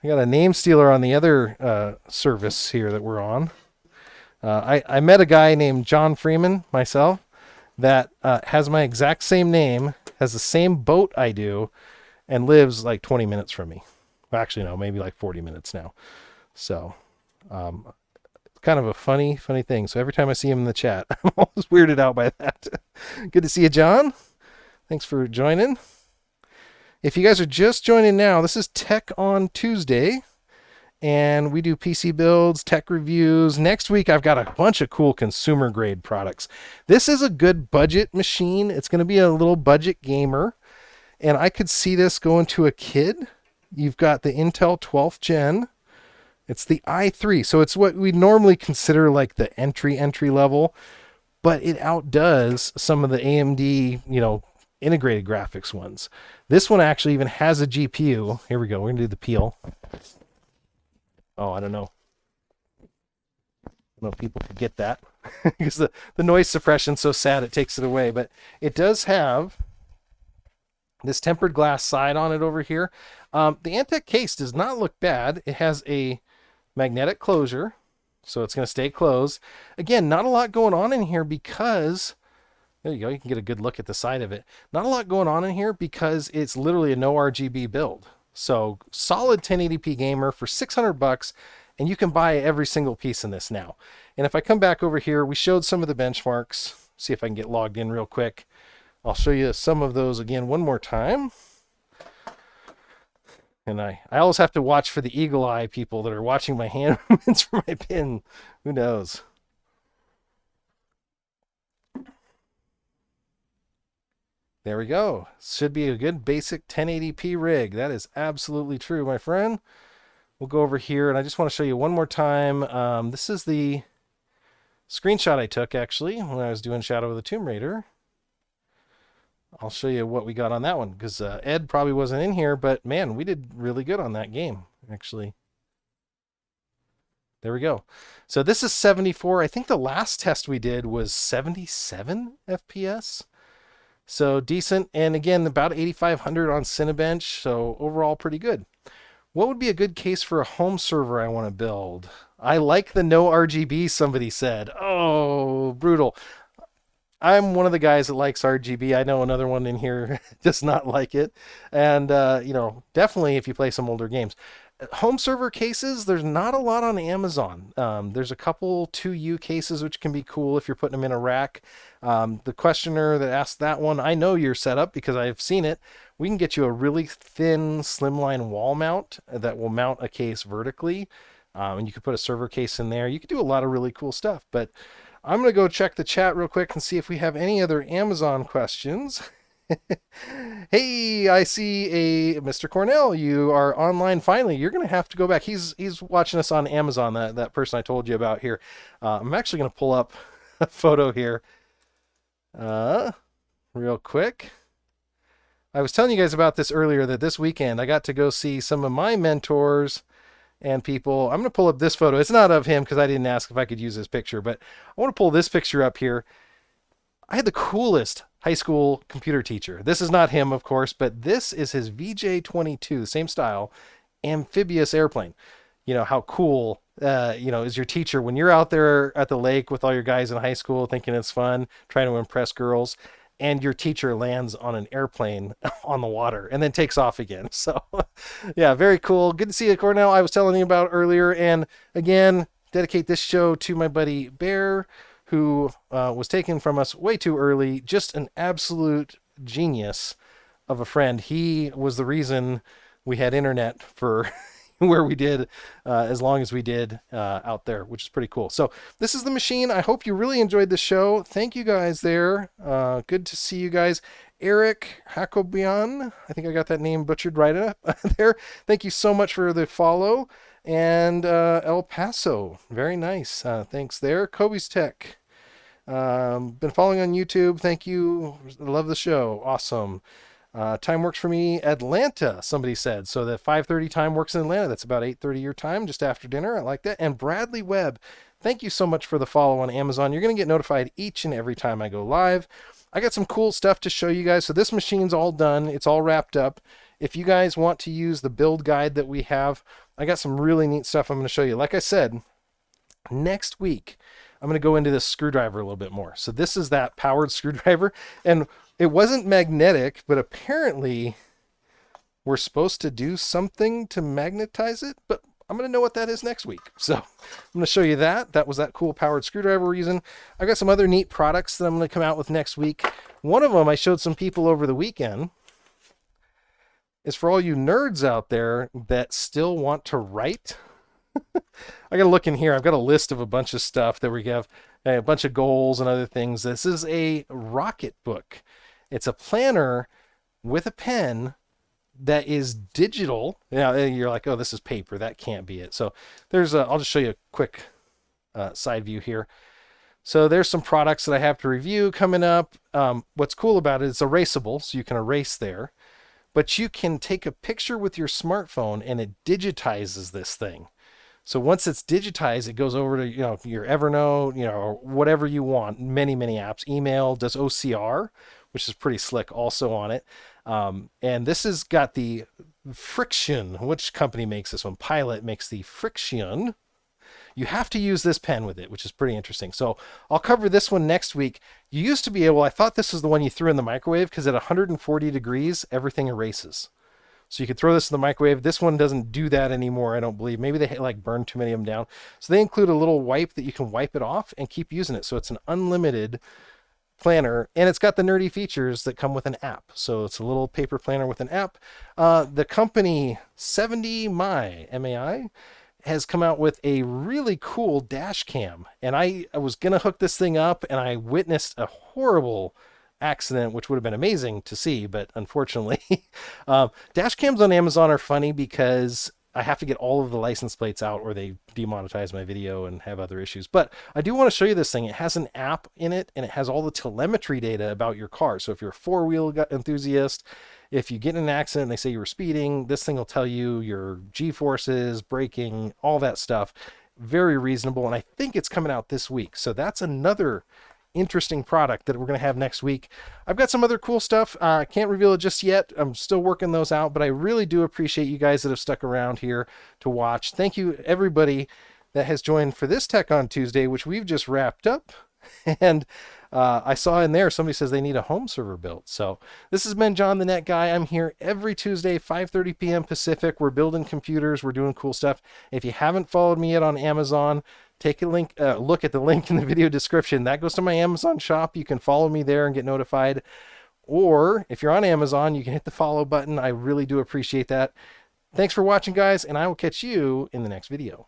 I got a name stealer on the other service here that we're on. I met a guy named John Freeman, myself, that has my exact same name, has the same boat I do, and lives like 20 minutes from me. Well, actually, no, maybe like 40 minutes now. So, kind of a funny thing. So every time I see him in the chat, I'm always weirded out by that. Good to see you, John. Thanks for joining. If you guys are just joining now, this is Tech on Tuesday, and we do PC builds, tech reviews. Next week, I've got a bunch of cool consumer grade products. This is a good budget machine. It's going to be a little budget gamer, and I could see this going to a kid. You've got the Intel 12th Gen It's the i3. So it's what we normally consider like the entry level, but it outdoes some of the AMD, integrated graphics ones. This one actually even has a GPU. Here we go. We're going to do the peel. Oh, I don't know. I don't know if people could get that because the noise suppression's so sad it takes it away. But it does have this tempered glass side on it over here. The Antec case does not look bad. It has a magnetic closure, so it's going to stay closed. Again, not a lot going on in here because, there you go, you can get a good look at the side of it. Not a lot going on in here because it's literally a no RGB build. So solid 1080p gamer for $600, and you can buy every single piece in this now. And if I come back over here, we showed some of the benchmarks. See if I can get logged in real quick. I'll show you some of those again one more time. And I always have to watch for the eagle eye people that are watching my hand movements for my pin. Who knows? There we go. Should be a good basic 1080p rig. That is absolutely true, my friend. We'll go over here, and I just want to show you one more time. This is the screenshot I took, actually, when I was doing Shadow of the Tomb Raider. I'll show you what we got on that one, because Ed probably wasn't in here, but man, we did really good on that game, actually. There we go. So this is 74. I think the last test we did was 77 FPS. So decent. And again, about 8,500 on Cinebench. So overall pretty good. What would be a good case for a home server I want to build? I like the no RGB, somebody said. Oh, brutal. I'm one of the guys that likes RGB. I know another one in here does not like it. And, definitely if you play some older games. Home server cases, there's not a lot on Amazon. There's a couple 2U cases, which can be cool if you're putting them in a rack. The questioner that asked that one, I know your setup because I've seen it. We can get you a really thin slimline wall mount that will mount a case vertically. And you could put a server case in there. You could do a lot of really cool stuff. But I'm going to go check the chat real quick and see if we have any other Amazon questions. Hey, I see a Mr. Cornell. You are online finally. You're going to have to go back. He's watching us on Amazon, that person I told you about here. I'm actually going to pull up a photo here real quick. I was telling you guys about this earlier, that this weekend I got to go see some of my mentors and people. I'm going to pull up this photo. It's not of him because I didn't ask if I could use this picture, but I want to pull this picture up here. I had the coolest high school computer teacher. This is not him, of course, but this is his VJ22, same style, amphibious airplane. You know, how cool, is your teacher when you're out there at the lake with all your guys in high school thinking it's fun, trying to impress girls, and your teacher lands on an airplane on the water and then takes off again. So, yeah, very cool. Good to see you, Cornell. I was telling you about earlier. And again, dedicate this show to my buddy Bear, who was taken from us way too early. Just an absolute genius of a friend. He was the reason we had internet for where we did as long as we did out there, which is pretty cool. So this is the machine. I hope you really enjoyed the show. Thank you guys there. Good to see you guys. Eric Hakobian, I think I got that name butchered right up there. Thank you so much for the follow. And El Paso, very nice. Thanks there. Kobe's Tech, been following on YouTube. Thank you. Love the show. Awesome. Time works for me. Atlanta, somebody said. So the 5:30 time works in Atlanta. That's about 8:30 your time, just after dinner. I like that. And Bradley Webb, thank you so much for the follow on Amazon. You're going to get notified each and every time I go live. I got some cool stuff to show you guys. So this machine's all done. It's all wrapped up. If you guys want to use the build guide that we have, I got some really neat stuff I'm going to show you. Like I said, next week, I'm going to go into this screwdriver a little bit more. So this is that powered screwdriver. And it wasn't magnetic, but apparently we're supposed to do something to magnetize it. But I'm going to know what that is next week. So I'm going to show you that. That was that cool powered screwdriver reason. I got some other neat products that I'm going to come out with next week. One of them I showed some people over the weekend. Is for all you nerds out there that still want to write. I gotta look in here. I've got a list of a bunch of stuff that we have, a bunch of goals and other things. This is a rocket book. It's a planner with a pen that is digital. You're like, oh, this is paper. That can't be it. So I'll just show you a quick side view here. So there's some products that I have to review coming up. What's cool about it, it's erasable, so you can erase there. But you can take a picture with your smartphone and it digitizes this thing. So once it's digitized, it goes over to your Evernote, or whatever you want. Many apps. Email does OCR, which is pretty slick, also on it. And this has got the Friction. Which company makes this one? Pilot makes the Friction. You have to use this pen with it, which is pretty interesting. So I'll cover this one next week. You used to be able, I thought this was the one you threw in the microwave because at 140 degrees, everything erases. So you could throw this in the microwave. This one doesn't do that anymore, I don't believe. Maybe they like burned too many of them down. So they include a little wipe that you can wipe it off and keep using it. So it's an unlimited planner, and it's got the nerdy features that come with an app. So it's a little paper planner with an app. The company 70mai, M-A-I, has come out with a really cool dash cam. And I was going to hook this thing up, and I witnessed a horrible accident, which would have been amazing to see, but unfortunately, dash cams on Amazon are funny because I have to get all of the license plates out or they demonetize my video and have other issues. But I do want to show you this thing. It has an app in it, and it has all the telemetry data about your car. So if you're a four-wheel enthusiast, if you get in an accident and they say you were speeding, this thing will tell you your G-forces, braking, all that stuff. Very reasonable, and I think it's coming out this week. So that's another interesting product that we're going to have next week. I've got some other cool stuff. I can't reveal it just yet. I'm still working those out, but I really do appreciate you guys that have stuck around here to watch. Thank you, everybody that has joined for this Tech on Tuesday, which we've just wrapped up. And I saw in there somebody says they need a home server built. So this has been John the Net Guy. I'm here every Tuesday, 5:30 p.m. Pacific. We're building computers. We're doing cool stuff. If you haven't followed me yet on Amazon, take a look at the link in the video description. That goes to my Amazon shop. You can follow me there and get notified. Or if you're on Amazon, you can hit the follow button. I really do appreciate that. Thanks for watching, guys, and I will catch you in the next video.